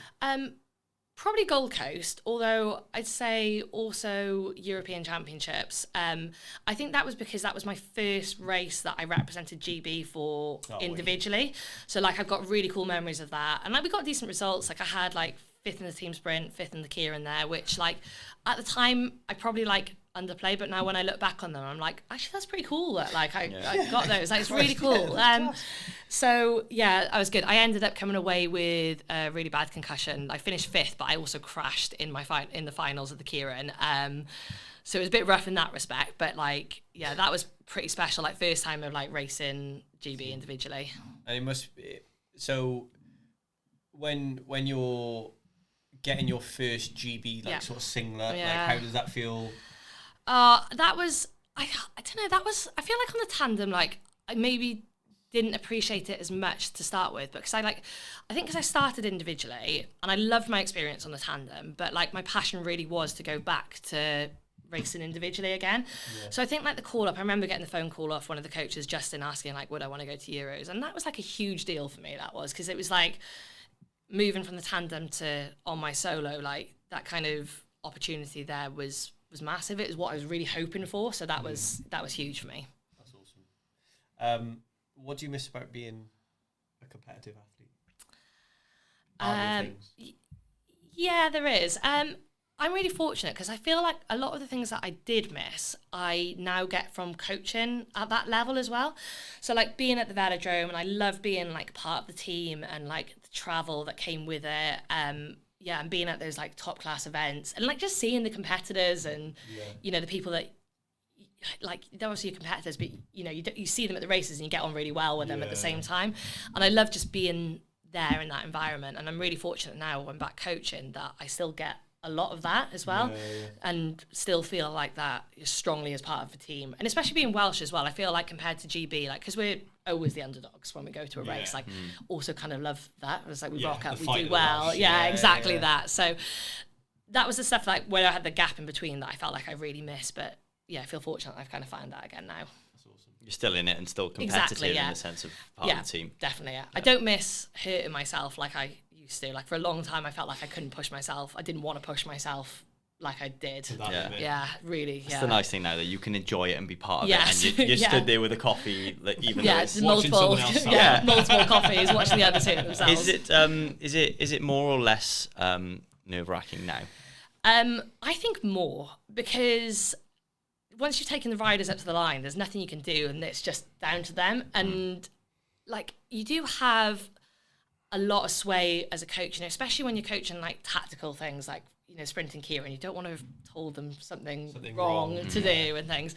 Probably Gold Coast, although I'd say also European Championships. I think that was because that was my first race that I represented GB for individually. So like I've got really cool memories of that. And like we got decent results. Like I had like 5th in the team sprint, 5th in the Keirin there, which like at the time I probably like underplayed, but now when I look back on them, I'm like, actually that's pretty cool that like I got those. Like it's really cool. So yeah, I was good. I ended up coming away with a really bad concussion. I finished 5th, but I also crashed in in the finals of the Keirin. So it was a bit rough in that respect, but like that was pretty special. Like first time of like racing GB individually. And it must be so when you're getting your first GB sort of singlet, like how does that feel? That was I don't know, I feel like on the tandem, like I maybe didn't appreciate it as much to start with, because I think because I started individually and I loved my experience on the tandem, but like my passion really was to go back to racing individually again. So I think like the call up, I remember getting the phone call off one of the coaches, Justin, asking like, would I want to go to Euros? And that was like a huge deal for me, that was, because it was like moving from the tandem to on my solo, like that kind of opportunity there was was massive. It was what I was really hoping for. So that was huge for me. That's awesome. What do you miss about being a competitive athlete? Yeah, there is. I'm really fortunate because I feel like a lot of the things that I did miss, I now get from coaching at that level as well. So like being at the velodrome, and I love being like part of the team and like the travel that came with it. And being at those like top class events and like just seeing the competitors and, you know, the people that like, they're obviously your competitors, but you know, you see them at the races and you get on really well with them at the same time. And I love just being there in that environment. And I'm really fortunate now when I'm back coaching that I still get a lot of that as well, and still feel like that strongly as part of the team. And especially being Welsh as well, I feel like compared to GB, like because we're always the underdogs when we go to a race, like also kind of love that. It's like we rock up, we do well. Exactly that. So that was the stuff like where I had the gap in between that I felt like I really missed. But yeah, I feel fortunate I've kind of found that again now. That's awesome. You're still in it and still competitive in the sense of part of the team. Definitely. I don't miss hurting myself like I used to. Like for a long time I felt like I couldn't push myself. I didn't want to push myself like I did. Really. It's the nice thing now that you can enjoy it and be part of it, and you stood there with a coffee, like, even though it's multiple multiple coffees, watching the others hurt themselves. Is it more or less nerve-wracking now? I think more, because once you've taken the riders up to the line, there's nothing you can do, and it's just down to them. And like you do have a lot of sway as a coach, you know, especially when you're coaching like tactical things like, you know, sprinting Kira, and you don't want to have told them something wrong to do and things.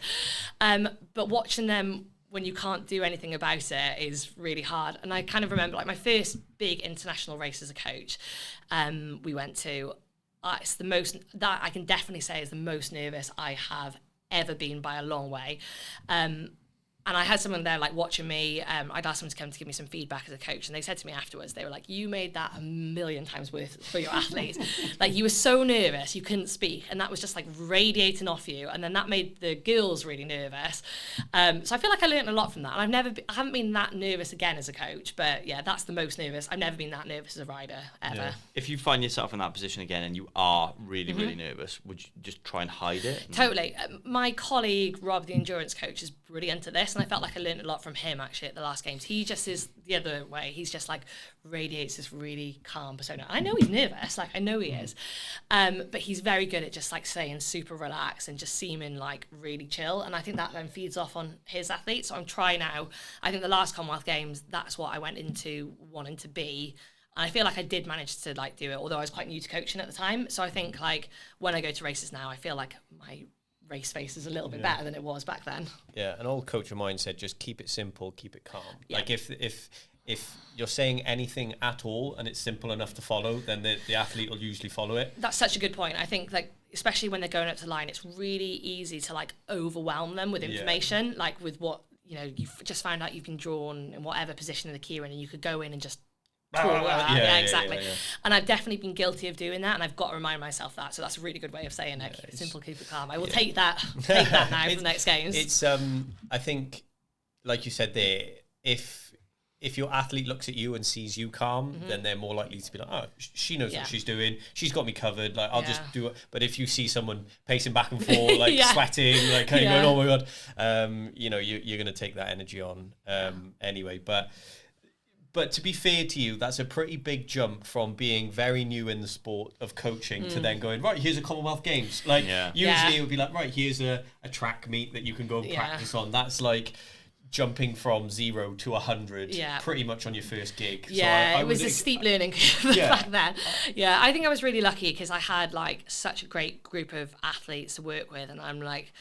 But watching them when you can't do anything about it is really hard. And I kind of remember like my first big international race as a coach, we went to, it's the most, that I can definitely say is the most nervous I have ever been by a long way. And I had someone there like watching me. I'd asked them to come to give me some feedback as a coach, and they said to me afterwards, they were like, "You made that 1,000,000 times worth for your athletes. Like you were so nervous you couldn't speak, and that was just like radiating off you. And then that made the girls really nervous. So I feel like I learned a lot from that. And I haven't been that nervous again as a coach, but yeah, that's the most nervous. I've never been that nervous as a rider ever. Yeah. If you find yourself in that position again and you are really really nervous, would you just try and hide it? Totally. My colleague Rob, the endurance coach, is brilliant at this. And I felt like I learned a lot from him actually at the last games. He just is the other way. He's just like radiates this really calm persona. I know he's nervous, like I know he is, but he's very good at just like staying super relaxed and just seeming like really chill. And I think that then feeds off on his athletes. So I'm trying now. I think the last Commonwealth Games, that's what I went into wanting to be. And I feel like I did manage to like do it, although I was quite new to coaching at the time. So I think like when I go to races now, I feel like my race face is a little bit better than it was back then. Yeah, an old coach of mine said, just keep it simple, keep it calm. Yeah. Like if you're saying anything at all and it's simple enough to follow, then the athlete will usually follow it. That's such a good point. I think like especially when they're going up to the line, it's really easy to like overwhelm them with information, like with what, you know, you've just found out you've been drawn in whatever position in the keyring, and you could go in and just exactly. Yeah. And I've definitely been guilty of doing that, and I've got to remind myself that. So that's a really good way of saying it. Keep it simple, keep it calm. I will take that now for the next games. It's I think, like you said there, if your athlete looks at you and sees you calm, then they're more likely to be like, oh, she knows what she's doing. She's got me covered. Like I'll just do it. But if you see someone pacing back and forth, like sweating, like going, oh my god, you know, you're going to take that energy on anyway. But to be fair to you, that's a pretty big jump from being very new in the sport of coaching to then going, right, here's a Commonwealth Games. Like usually it would be like, right, here's a track meet that you can go practice on. That's like jumping from 0 to 100 pretty much on your first gig. Yeah, so it was a steep learning curve back then. Yeah, I think I was really lucky because I had like such a great group of athletes to work with, and I'm like,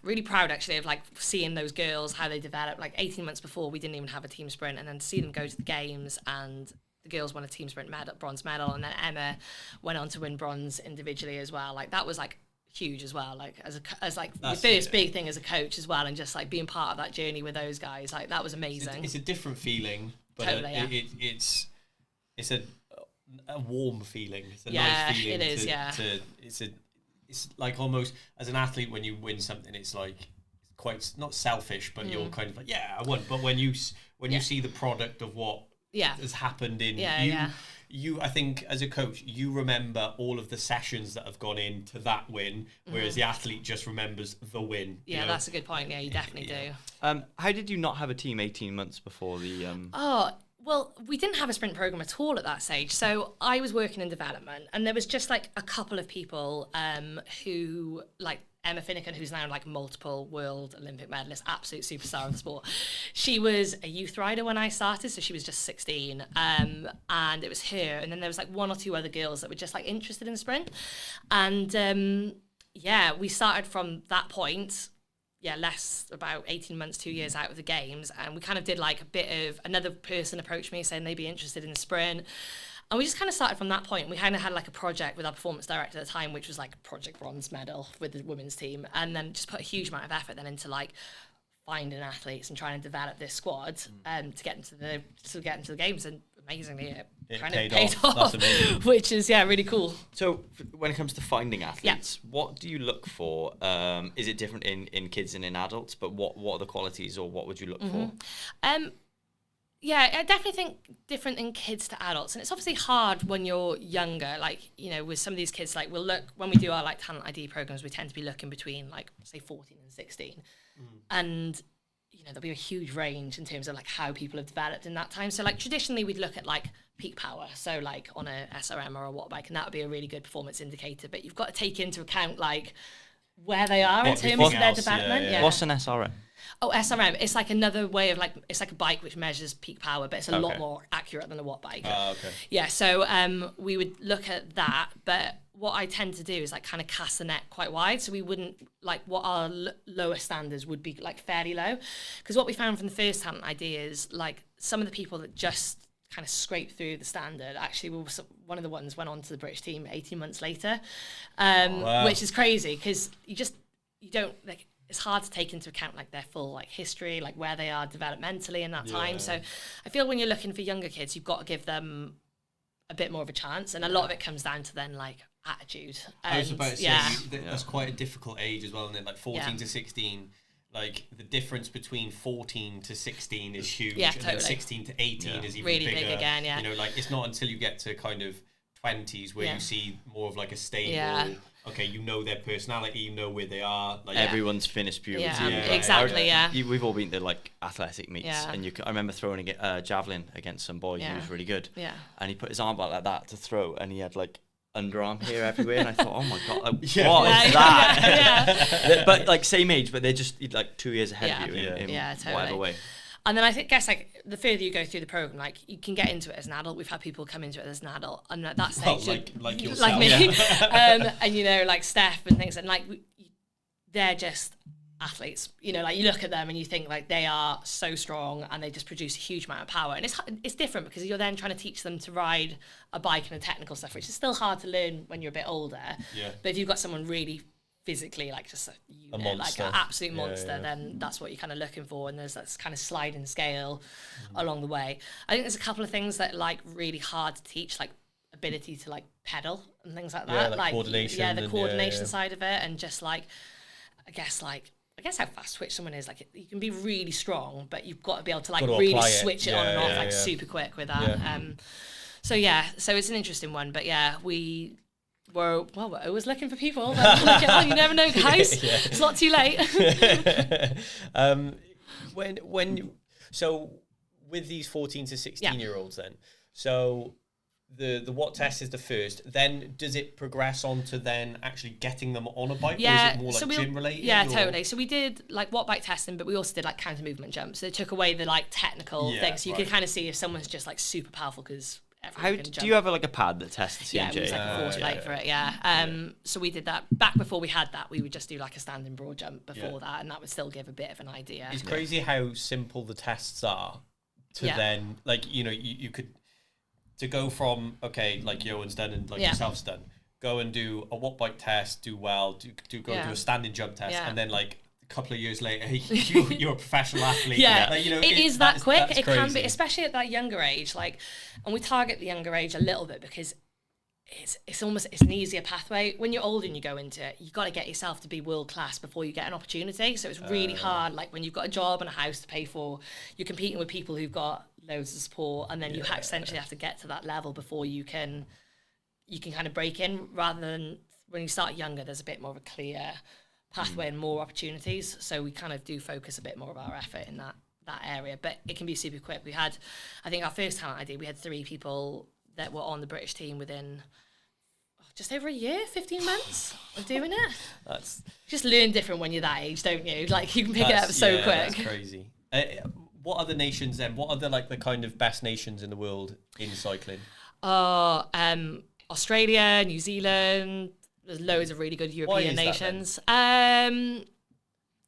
really proud actually of like seeing those girls, how they developed. Like 18 months before, we didn't even have a team sprint, and then to see them go to the games, and the girls won a team sprint bronze medal, and then Emma went on to win bronze individually as well. Like that was like huge as well, like as like the first big thing as a coach as well, and just like being part of that journey with those guys, like that was amazing. It's a different feeling, but totally, it's a warm feeling. It's a nice feeling. It is. It's like almost as an athlete when you win something, it's like quite not selfish, but you're kind of like, I won. But when you see the product of what has happened in I think as a coach, you remember all of the sessions that have gone into that win, whereas the athlete just remembers the win. Yeah, that's a good point. Yeah, you definitely do. How did you not have a team 18 months before the... Well, we didn't have a sprint program at all at that stage. So I was working in development, and there was just like a couple of people who, like Emma Finnegan, who's now like multiple world Olympic medalist, absolute superstar of the sport. She was a youth rider when I started, so she was just 16, and it was her. And then there was like one or two other girls that were just like interested in sprint, and we started from that point. About 18 months, 2 years out of the games, and we kind of did like a bit of, another person approached me saying they'd be interested in the sprint, and we just kind of started from that point. We kind of had like a project with our performance director at the time, which was like Project Bronze Medal with the women's team, and then just put a huge amount of effort then into like finding athletes and trying to develop this squad to get into the games, and amazingly it kind of paid off. That's amazing. Which is really cool. So when it comes to finding athletes, what do you look for? Is it different in kids and in adults? But what are the qualities, or what would you look for? I definitely think different in kids to adults, and it's obviously hard when you're younger. Like, you know, with some of these kids, like we'll look when we do our like talent ID programs, we tend to be looking between like say 14 and 16, and you know there'll be a huge range in terms of like how people have developed in that time. So like traditionally we'd look at like peak power, so like on a SRM or a watt bike, and that would be a really good performance indicator. But you've got to take into account like where they are in terms of their development. What's an SRM? Oh, SRM, it's like another way of like, it's like a bike which measures peak power, but it's a lot more accurate than a watt bike. Yeah, so we would look at that, but what I tend to do is like kind of cast the net quite wide, so we wouldn't, like what our lower standards would be like fairly low, because what we found from the first talent idea is like some of the people that just kind of scraped through the standard actually one of the ones went on to the British team 18 months later, which is crazy because you don't like, it's hard to take into account like their full like history, like where they are developmentally in that time. So I feel when you're looking for younger kids, you've got to give them a bit more of a chance, and a lot of it comes down to then like attitude. I was about to say that's quite a difficult age as well, isn't it? Like 14 to 16. Like the difference between 14 to 16 is huge, and then 16 to 18 is even really bigger. Big again. You know, like it's not until you get to kind of 20s where you see more of like a stable. Okay, you know their personality, you know where they are. Like everyone's finished puberty. Exactly. We've all been to like athletic meets, and I remember throwing a javelin against some boy who was really good. Yeah. And he put his arm out like that to throw, and he had like underarm hair everywhere, and I thought, oh my god, what is that? But like same age, but they're just like 2 years ahead of you in totally. whatever way. And then I guess like the further you go through the program, like you can get into it as an adult. We've had people come into it as an adult, and at that stage, like yourself, like me, and you know, like Steph and things, and like they're just athletes. You know, like you look at them and you think like they are so strong, and they just produce a huge amount of power. And it's different because you're then trying to teach them to ride a bike and the technical stuff, which is still hard to learn when you're a bit older. Yeah. But if you've got someone really physically like just a unit, like an absolute monster, then that's what you're kind of looking for, and there's that kind of sliding scale along the way. I think there's a couple of things that like really hard to teach, like ability to like pedal and things like that, like coordination, the coordination side of it, and just like I guess how fast twitch someone is. Like you can be really strong, but you've got to be able to like really switch it on and off like super quick with that. So it's an interesting one, but we're always looking for people. You never know, guys. It's not too late. So with these 14 to 16 year olds then, so the watt test is the first, then does it progress on to then actually getting them on a bike, or is it more like gym related? Totally. So we did like watt bike testing, but we also did like counter movement jumps. So it took away the like technical things, so you could kind of see if someone's just like super powerful because do you have like a pad that tests the CMJ? Yeah, it was like a 40 light for it, so we did that. Back before we had that, we would just do like a standing broad jump before that, and that would still give a bit of an idea. It's crazy how simple the tests are to then, like, you know, you could, to go from, okay, like Johan's done and like yourself's done, go and do a watt bike test, do well, do a standing jump test, and then like, couple of years later, you're a professional athlete. Like, you know, it is that quick. It can be, especially at that younger age. Like, and we target the younger age a little bit because it's an easier pathway. When you're older and you go into it, you got to get yourself to be world class before you get an opportunity. So it's really hard. Like when you've got a job and a house to pay for, you're competing with people who've got loads of support, and then you essentially have to get to that level before you can kind of break in. Rather than when you start younger, there's a bit more of a clear pathway and more opportunities. So we kind of do focus a bit more of our effort in that area, but it can be super quick. We had, I think our first talent ID, we had 3 people that were on the British team within just over a year, 15 months of doing it. That's just learn different when you're that age, don't you? Like you can pick it up so quick. That's crazy. What other nations then? What are the kind of best nations in the world in cycling? Australia, New Zealand. There's loads of really good European nations.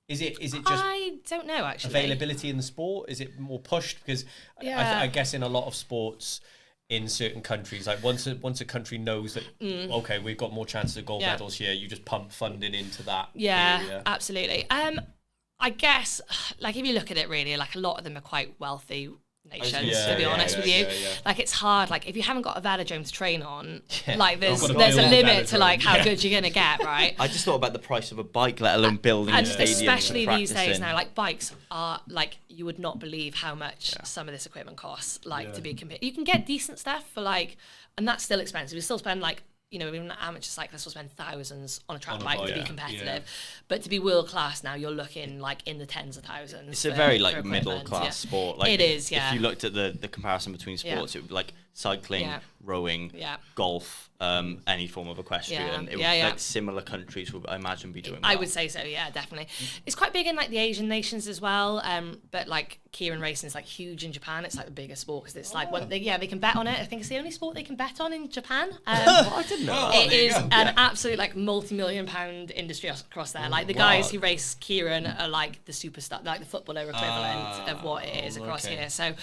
Is it just I don't know actually availability in the sport? Is it more pushed? Because I guess in a lot of sports in certain countries, like once a country knows that okay, we've got more chances of gold medals here, you just pump funding into that area. Absolutely. I guess like if you look at it really, like a lot of them are quite wealthy nations, to be honest with you. Like it's hard, like if you haven't got a velodrome to train on, like there's a limit to like how good you're gonna get, right? I just thought about the price of a bike, let alone building a stadium. Especially these days now, like bikes are like, you would not believe how much some of this equipment costs, like to be you can get decent stuff for like, and that's still expensive. You still spend like, you know, even an amateur cyclist will spend thousands on a track bike to be competitive. But to be world class now, you're looking like in the tens of thousands. It's a very like middle class sport. Like it is, If you looked at the comparison between sports, it would be like cycling, rowing, golf, any form of equestrian. It would like similar countries would, I imagine, be doing well. I would say so, yeah, definitely. It's quite big in like the Asian nations as well. But like Keirin racing is like huge in Japan. It's like the biggest sport because it's like they can bet on it. I think it's the only sport they can bet on in Japan. I didn't know. It is an absolute like multi-million-pound industry across there. Like the guys who race Keirin are like the superstar, like the footballer equivalent of what it is across here. So,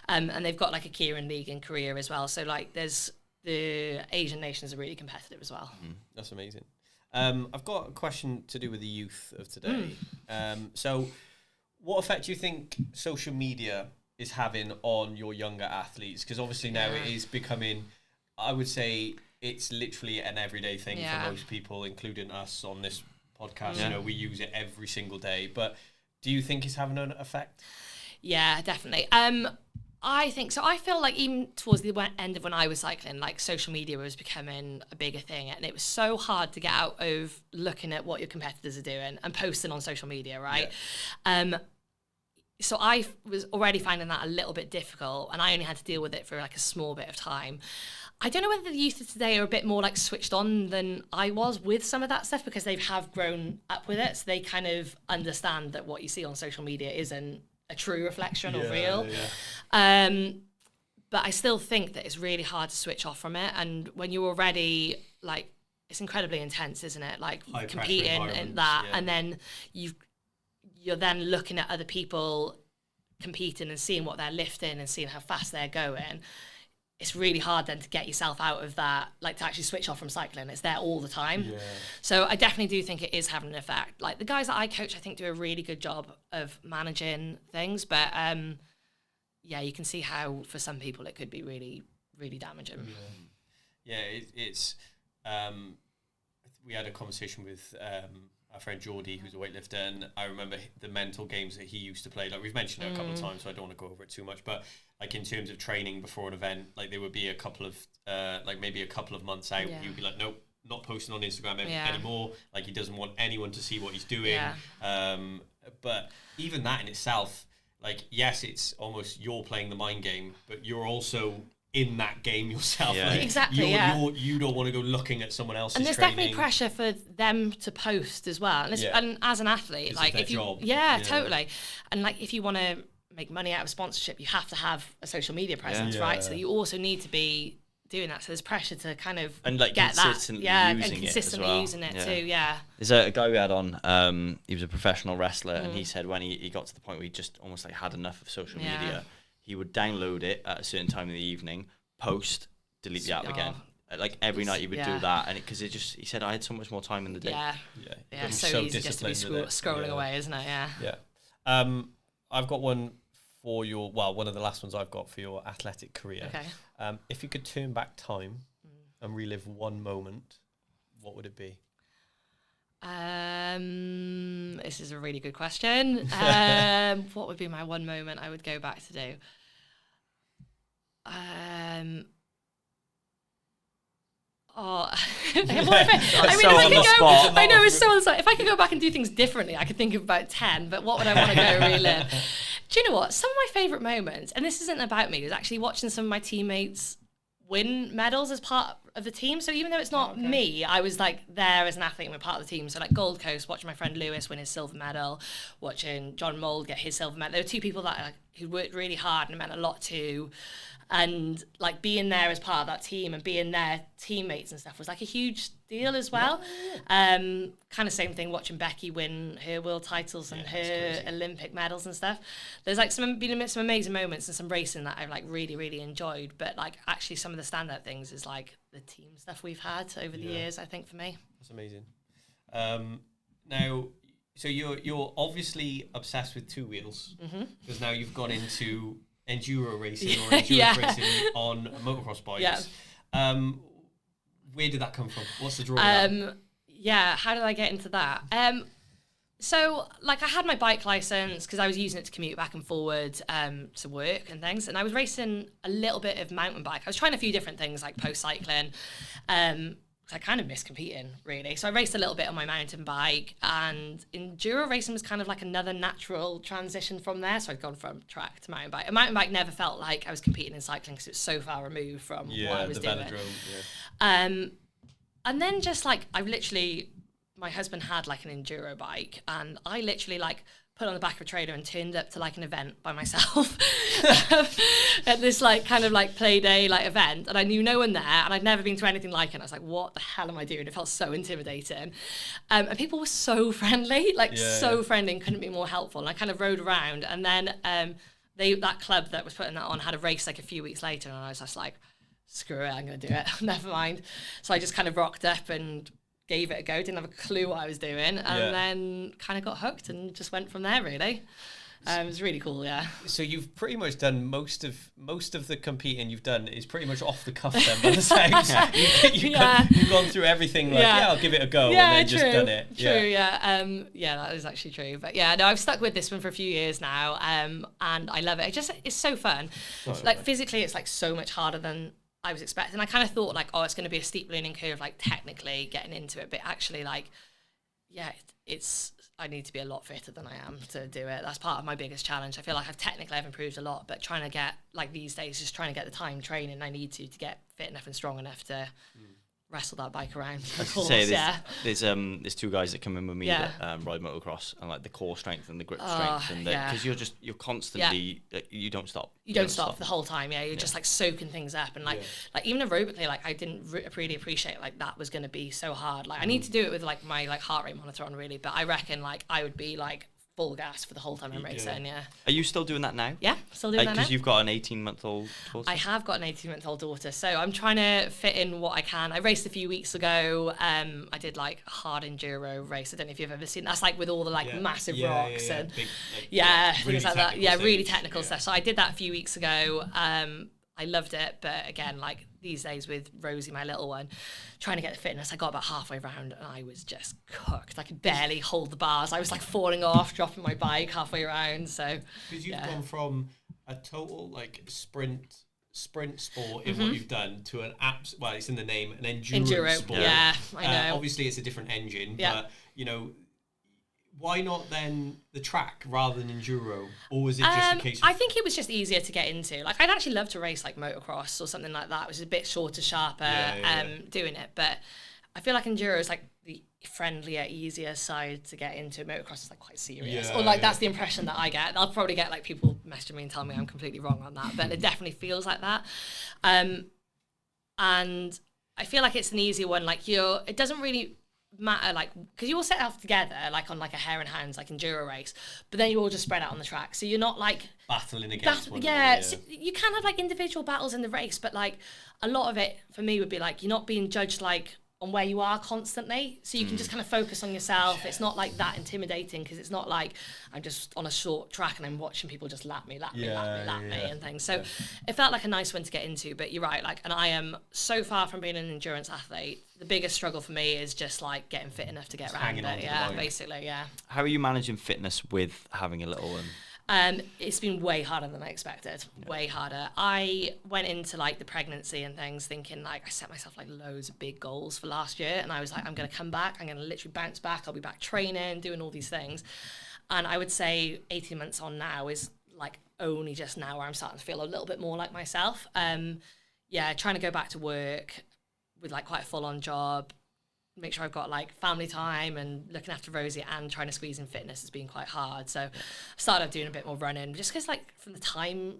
and they've got like a Keirin league in Korea as well. So like there's the Asian nations are really competitive as well. That's amazing. I've got a question to do with the youth of today. So what effect do you think social media is having on your younger athletes? Because obviously now it is becoming, I would say, it's literally an everyday thing for most people, including us on this podcast. You know, we use it every single day. But do you think it's having an effect? Yeah, definitely. I think so. I feel like even towards the end of when I was cycling, like social media was becoming a bigger thing, and it was so hard to get out of looking at what your competitors are doing and posting on social media, right? So I was already finding that a little bit difficult, and I only had to deal with it for like a small bit of time. I don't know whether the youth of today are a bit more like switched on than I was with some of that stuff because they have grown up with it, so they kind of understand that what you see on social media isn't a true reflection or real. But I still think that it's really hard to switch off from it, and when you're already like, it's incredibly intense, isn't it? Like high competing in that, and then you're then looking at other people competing and seeing what they're lifting and seeing how fast they're going. It's really hard then to get yourself out of that, like to actually switch off from cycling. It's there all the time. So I definitely do think it is having an effect. Like the guys that I coach, I think do a really good job of managing things. But you can see how for some people it could be really, really damaging. It's we had a conversation with our friend Geordie, who's a weightlifter, and I remember the mental games that he used to play. Like we've mentioned it a couple of times, so I don't want to go over it too much. But like in terms of training before an event, like there would be a couple of like maybe a couple of months out, he would be like, nope, not posting on Instagram anymore. Like he doesn't want anyone to see what he's doing. But even that in itself, like yes, it's almost you're playing the mind game, but you're also in that game yourself. Like, exactly. You don't want to go looking at someone else's and there's training. Definitely pressure for them to post as well. And as an athlete, like if you totally. And like if you want to make money out of sponsorship, you have to have a social media presence, right? So you also need to be doing that. So there's pressure to kind of and like get consistently that. using and consistently it as well. using it too. There's a guy we had on. He was a professional wrestler, and he said when he got to the point where he just almost like had enough of social media, he would download it at a certain time in the evening, post, delete the app again. Like every night he would do that, and because he said I had so much more time in the day. So easy just to be scrolling away, isn't it? I've got one for one of the last ones I've got for your athletic career. Okay. If you could turn back time and relive one moment, what would it be? This is a really good question. What would be my one moment I would go back to do? I mean, I know it's so. If I could go back and do things differently, I could think of about 10. But what would I want to go relive? Do you know what? Some of my favourite moments, and this isn't about me, is actually watching some of my teammates win medals as part of the team. So even though it's not me, I was like there as an athlete and we're part of the team. So like Gold Coast, watching my friend Lewis win his silver medal, watching John Mould get his silver medal. There were two people that who worked really hard and it meant a lot to. And like being there as part of that team and being their teammates and stuff was like a huge deal as well. Kind of same thing watching Becky win her world titles and her Olympic medals and stuff. There's like been some amazing moments and some racing that I've like really, really enjoyed. But like actually some of the standout things is like the team stuff we've had over the years, I think, for me. That's amazing. Now, so you're obviously obsessed with two wheels because now you've gone into enduro racing or endurance racing on motocross bikes. Where did that come from? What's the draw? How did I get into that? So like I had my bike license because I was using it to commute back and forward to work and things, and I was racing a little bit of mountain bike. I was trying a few different things like post cycling. I kind of miss competing, really. So I raced a little bit on my mountain bike, and enduro racing was kind of like another natural transition from there. So I'd gone from track to mountain bike. A mountain bike never felt like I was competing in cycling because it was so far removed from what I was doing. And then just like my husband had like an enduro bike, and I literally like put on the back of a trailer and turned up to like an event by myself at this like kind of like play day like event, and I knew no one there and I'd never been to anything like it. And I was like, what the hell am I doing? It felt so intimidating. And people were so friendly, so friendly, and couldn't be more helpful. And I kind of rode around, and then that club that was putting that on had a race like a few weeks later, and I was just like, screw it, I'm gonna do it. Never mind. So I just kind of rocked up and gave it a go, didn't have a clue what I was doing, and then kind of got hooked and just went from there, really. It was really cool, yeah. So you've pretty much done most of the competing you've done is pretty much off the cuff then, by the sounds. You've gone through everything like, I'll give it a go, and then just done it. True, that is actually true. But I've stuck with this one for a few years now, and I love it. It's so fun. Physically, it's like so much harder than I was expecting. I kind of thought like, it's going to be a steep learning curve, like technically getting into it, but actually like, I need to be a lot fitter than I am to do it. That's part of my biggest challenge. I feel like I've improved a lot, but trying to get like these days, just trying to get the time training I need to get fit enough and strong enough to wrestle that bike around. There's two guys that come in with me that ride motocross, and like the core strength and the grip strength, and because you're constantly you don't stop. You don't stop the whole time. You're just like soaking things up, and like even aerobically, like I didn't really appreciate like that was going to be so hard. Like I need to do it with like my like heart rate monitor on, really, but I reckon like I would be like full gas for the whole time I'm racing. Are you still doing that now? Yeah, still doing that now. Because you've got an 18-month-old daughter. I have got an 18-month-old daughter, so I'm trying to fit in what I can. I raced a few weeks ago. I did like a hard enduro race. I don't know if you've ever seen. That's like with all the like massive rocks and big, things like that. Yeah, really technical stuff. So I did that a few weeks ago. I loved it, but again, like these days with Rosie, my little one, trying to get the fitness, I got about halfway around and I was just cooked. I could barely hold the bars. I was like falling off, dropping my bike halfway around. So because you've gone from a total like sprint sport in what you've done to an it's in the name, an enduro sport. Yeah, I know. Obviously, it's a different engine, but why not then the track rather than enduro? Or was it just a case of... I think it was just easier to get into. Like, I'd actually love to race, like, motocross or something like that, which is a bit shorter, sharper, doing it. But I feel like enduro is, like, the friendlier, easier side to get into. Motocross is, like, quite serious. Or, like, that's the impression that I get. I'll probably get, like, people messaging me and telling me I'm completely wrong on that. But it definitely feels like that. And I feel like it's an easier one. Like, it doesn't really... matter, like, because you all set off together like on like a hare and hounds like enduro race, but then you all just spread out on the track, so you're not like battling against one another. So you can have like individual battles in the race, but like a lot of it for me would be like you're not being judged like on where you are constantly, so you can just kind of focus on yourself. It's not like that intimidating, because it's not like I'm just on a short track and I'm watching people just lap me and things. So it felt like a nice one to get into. But you're right, like, and I am so far from being an endurance athlete. The biggest struggle for me is just like getting fit enough to get around it. Basically. How are you managing fitness with having a little one? It's been way harder than I expected. Way harder. I went into like the pregnancy and things thinking like I set myself like loads of big goals for last year, and I was like, I'm going to come back. I'm going to literally bounce back. I'll be back training, doing all these things. And I would say 18 months on now is like only just now where I'm starting to feel a little bit more like myself. Trying to go back to work with like quite a full-on job. Make sure I've got like family time and looking after Rosie and trying to squeeze in fitness has been quite hard. So I started doing a bit more running just because like from the time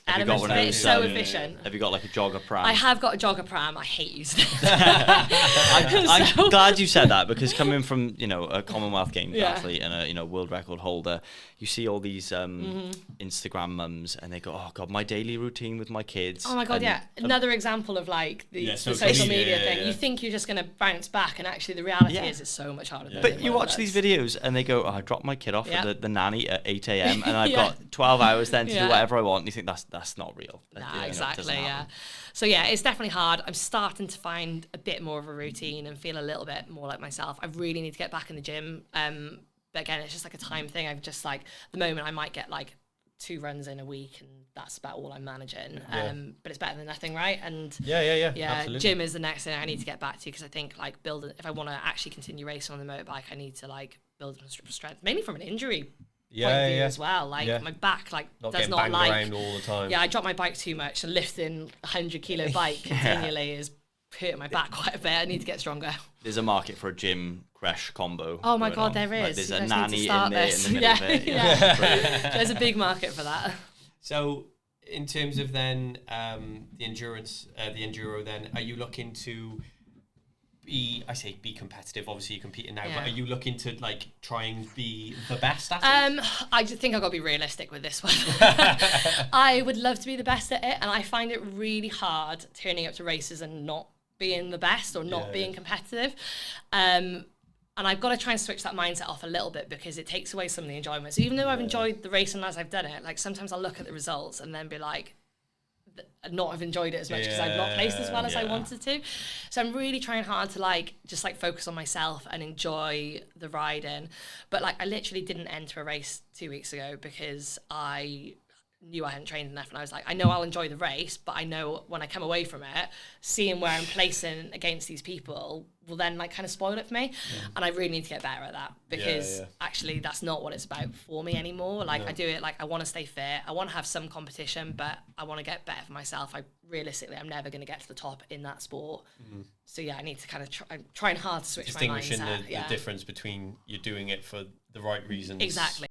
element of it, it's so efficient. Have you got like a jogger pram? I have got a jogger pram. I hate using it. I'm glad you said that, because coming from, you know, a Commonwealth Games athlete and a, you know, world record holder, you see all these Instagram mums and they go, oh God, my daily routine with my kids. Oh my God, another example of like the social media thing. You think you're just going to bounce back, and actually the reality is it's so much harder. But you watch these videos and they go, oh, I dropped my kid off at the nanny at 8 a.m. and I've got 12 hours then to do whatever I want. And you think that's not real. Nah, exactly, So it's definitely hard. I'm starting to find a bit more of a routine and feel a little bit more like myself. I really need to get back in the gym. But again, it's just like a time thing. I've just like, at the moment I might get like 2 runs in a week, and that's about all I'm managing. But it's better than nothing, right? And absolutely. Gym is the next thing I need to get back to, because I think like if I want to actually continue racing on the motorbike, I need to like build some strength, mainly from an injury point of view as well. Like my back does not like around all the time. I drop my bike too much, and lifting a 100-kilo bike continually is hurting my back quite a bit. I need to get stronger. There's a market for a gym crash combo. Oh my God, there is. Like, there's a nanny in there in the middle of it. There's a big market for that. So in terms of then the endurance, the enduro, then are you looking to be competitive? Obviously you're competing now, but are you looking to like try and be the best at it? I just think I've got to be realistic with this one. I would love to be the best at it, and I find it really hard turning up to races and not being the best or not being competitive. And I've got to try and switch that mindset off a little bit, because it takes away some of the enjoyment. So even though I've enjoyed the racing as I've done it, like sometimes I'll look at the results and then be like, not have enjoyed it as much because I've not placed as well as I wanted to. So I'm really trying hard to like just like focus on myself and enjoy the riding. But like I literally didn't enter a race 2 weeks ago because I knew I hadn't trained enough, and I was like, I know I'll enjoy the race, but I know when I come away from it, seeing where I'm placing against these people will then like kind of spoil it for me. And I really need to get better at that, because actually that's not what it's about for me anymore. Like I do it like I want to stay fit, I want to have some competition, but I want to get better for myself. I'm never going to get to the top in that sport. So I need to kind of I'm trying hard to switch distinguishing my mindset. the difference between you're doing it for the right reasons. Exactly.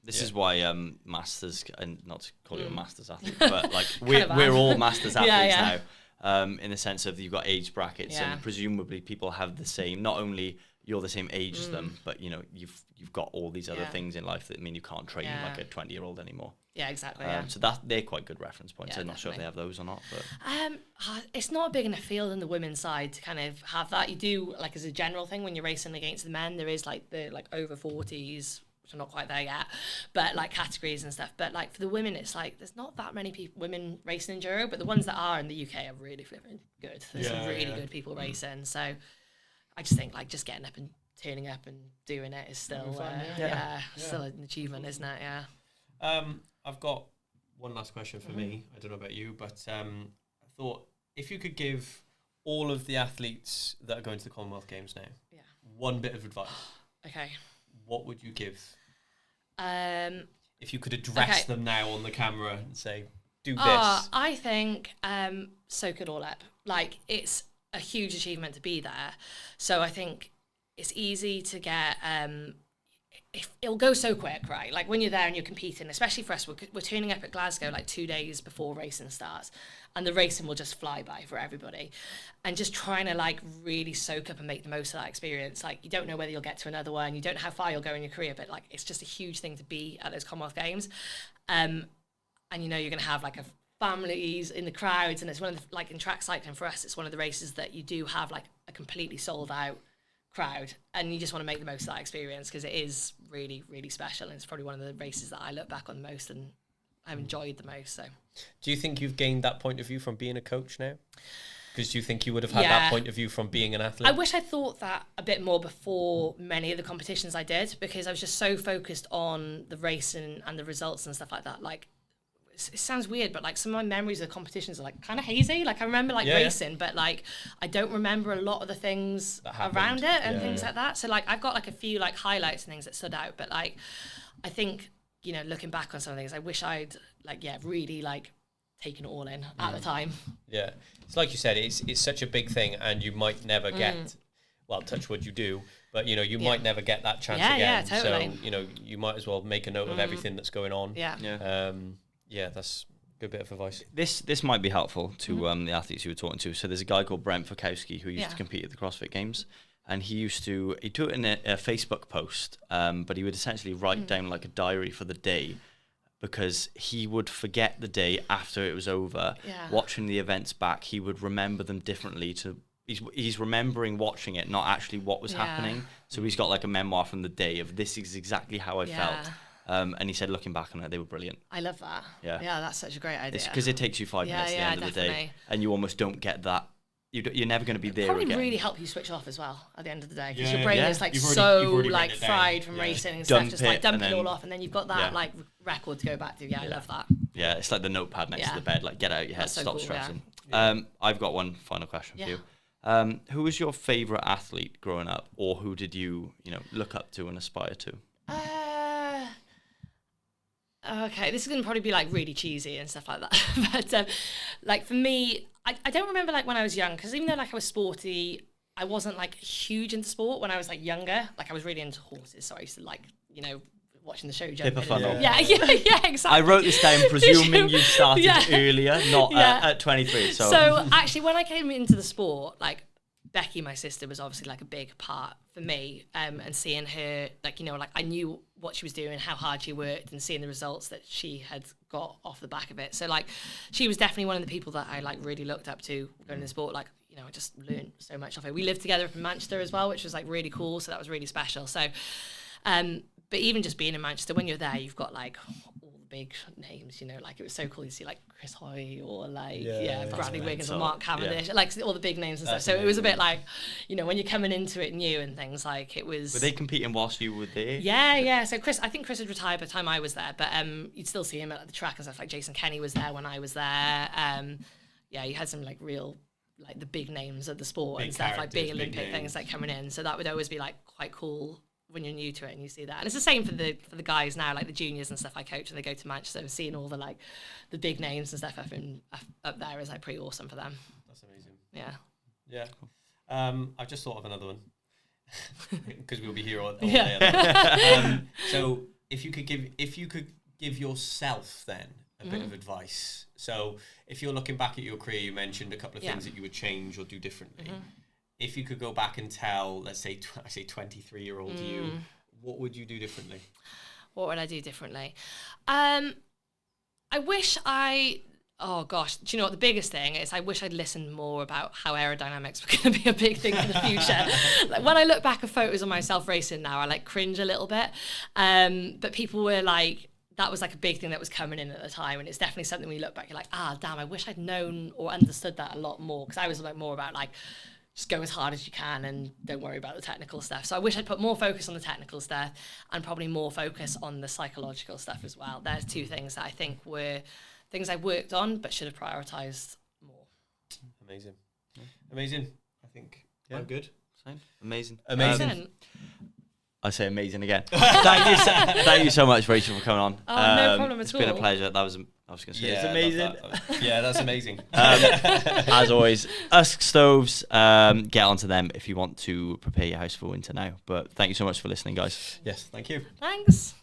This is why masters, and not to call you a masters athlete, but like we're all masters athletes now, in the sense of you've got age brackets, and presumably people have the same. Not only you're the same age as them, but you know you've got all these other things in life that mean you can't train like a 20-year-old anymore. Yeah, exactly. So they're quite good reference points. I'm not sure if they have those or not, but it's not a big enough field in the women's side to kind of have that. You do like as a general thing when you're racing against the men, there is like the like over 40s, which I'm not quite there yet, but like categories and stuff. But like for the women, it's like there's not that many women racing enduro, but the ones that are in the UK are really flipping good. There's some really good people racing. So I just think like just getting up and turning up and doing it is still still an achievement, isn't it? I've got one last question for me. I don't know about you, but I thought if you could give all of the athletes that are going to the Commonwealth Games now one bit of advice, what would you give? If you could address them now on the camera and say, do this. I think soak it all up. Like, it's a huge achievement to be there. So I think it's easy to get... it'll go so quick, right? Like when you're there and you're competing, especially for us, we're turning up at Glasgow like 2 days before racing starts, and the racing will just fly by for everybody. And just trying to like really soak up and make the most of that experience. Like you don't know whether you'll get to another one, you don't know how far you'll go in your career, but like it's just a huge thing to be at those Commonwealth Games. And you know you're going to have like a families in the crowds, and it's one of the, like in track cycling for us, it's one of the races that you do have like a completely sold out crowd, and you just want to make the most of that experience because it is really, really special, and it's probably one of the races that I look back on the most and I've enjoyed the most. So do you think you've gained that point of view from being a coach now? Because do you think you would have had that point of view from being an athlete? I wish I thought that a bit more before many of the competitions I did, because I was just so focused on the racing and the results and stuff like that. Like, it sounds weird, but like some of my memories of the competitions are like kind of hazy. Like I remember like racing, but like I don't remember a lot of the things around it and things like that. So like I've got like a few like highlights and things that stood out, but like I think, you know, looking back on some of the things, I wish I'd like really like taken it all in at the time. Yeah, it's like you said, it's such a big thing, and you might never get, well, touch wood, you do, but you know, you might never get that chance again. Yeah, totally. So you know, you might as well make a note of everything that's going on. Yeah, that's a good bit of advice. This might be helpful to the athletes you were talking to. So there's a guy called Brent Fakowski who used to compete at the CrossFit Games, and he'd do it in a Facebook post, but he would essentially write down like a diary for the day, because he would forget the day after it was over. Watching the events back, he would remember them differently. He's remembering watching it, not actually what was happening. So he's got like a memoir from the day of this is exactly how I felt. And he said, looking back on it, they were brilliant. I love that. Yeah, that's such a great idea. Because it takes you 5 minutes at the end of the day, and you almost don't get that. You're never going to be there again. Probably really help you switch off as well at the end of the day, because your brain is like you've like fried from racing and stuff, just like dump it all off, and then you've got that like record to go back to. I love that. Yeah, it's like the notepad next to the bed, like get out your head, stop stressing. I've got one final question for you. Who was your favourite athlete growing up, or who did you look up to and aspire to? Okay, this is going to probably be like really cheesy and stuff like that, but like for me, I don't remember like when I was young, because even though like I was sporty, I wasn't like huge into sport when I was like younger. Like I was really into horses, so I used to like watching the show jumping. Yeah, exactly. I wrote this down presuming you started earlier, not at 23. So actually, when I came into the sport, like Becky, my sister, was obviously like a big part for me, and seeing her, like, like I knew what she was doing, how hard she worked, and seeing the results that she had got off the back of it. So like, she was definitely one of the people that I like really looked up to going into sport. Like, I just learned so much off her. We lived together up in Manchester as well, which was like really cool. So that was really special. So, but even just being in Manchester, when you're there, you've got like all the big names, like it was so cool to see like Chris Hoy or like Bradley Wiggins or Mark Cavendish, like all the big names and stuff. So it was a bit like, when you're coming into it new and things, like it was. Were they competing whilst you were there? Yeah. So I think Chris had retired by the time I was there, but you'd still see him at the track and stuff. Like Jason Kenny was there when I was there. You had some like real, like the big names of the sport and stuff, like big Olympic things like coming in. So that would always be like quite cool when you're new to it and you see that. And it's the same for the guys now, like the juniors and stuff I coach, and they go to Manchester, seeing all the like the big names and stuff up there is like pretty awesome for them. That's amazing. Yeah. I've just thought of another one because we'll be here all day. So if you could give yourself then a bit of advice. So if you're looking back at your career, you mentioned a couple of things that you would change or do differently. If you could go back and tell, let's say, 23-year-old you, what would you do differently? What would I do differently? I wish oh gosh, do you know what the biggest thing is? I wish I'd listened more about how aerodynamics were going to be a big thing for the future. Like when I look back at photos of myself racing now, I like cringe a little bit. But people were like, that was like a big thing that was coming in at the time, and it's definitely something when you look back, you're like, damn, I wish I'd known or understood that a lot more, because I was like more about like, just go as hard as you can and don't worry about the technical stuff. So I wish I'd put more focus on the technical stuff and probably more focus on the psychological stuff as well. There's two things that I think were things I worked on but should have prioritised more. Amazing. I think I'm good. Same. Amazing. I say amazing again. Thank you so much, Rachel, for coming on. No problem at all. It's been a pleasure. I was going to say it's amazing. That's amazing. As always, Usk Stoves, get onto them if you want to prepare your house for winter now. But thank you so much for listening, guys. Yes, thank you. Thanks.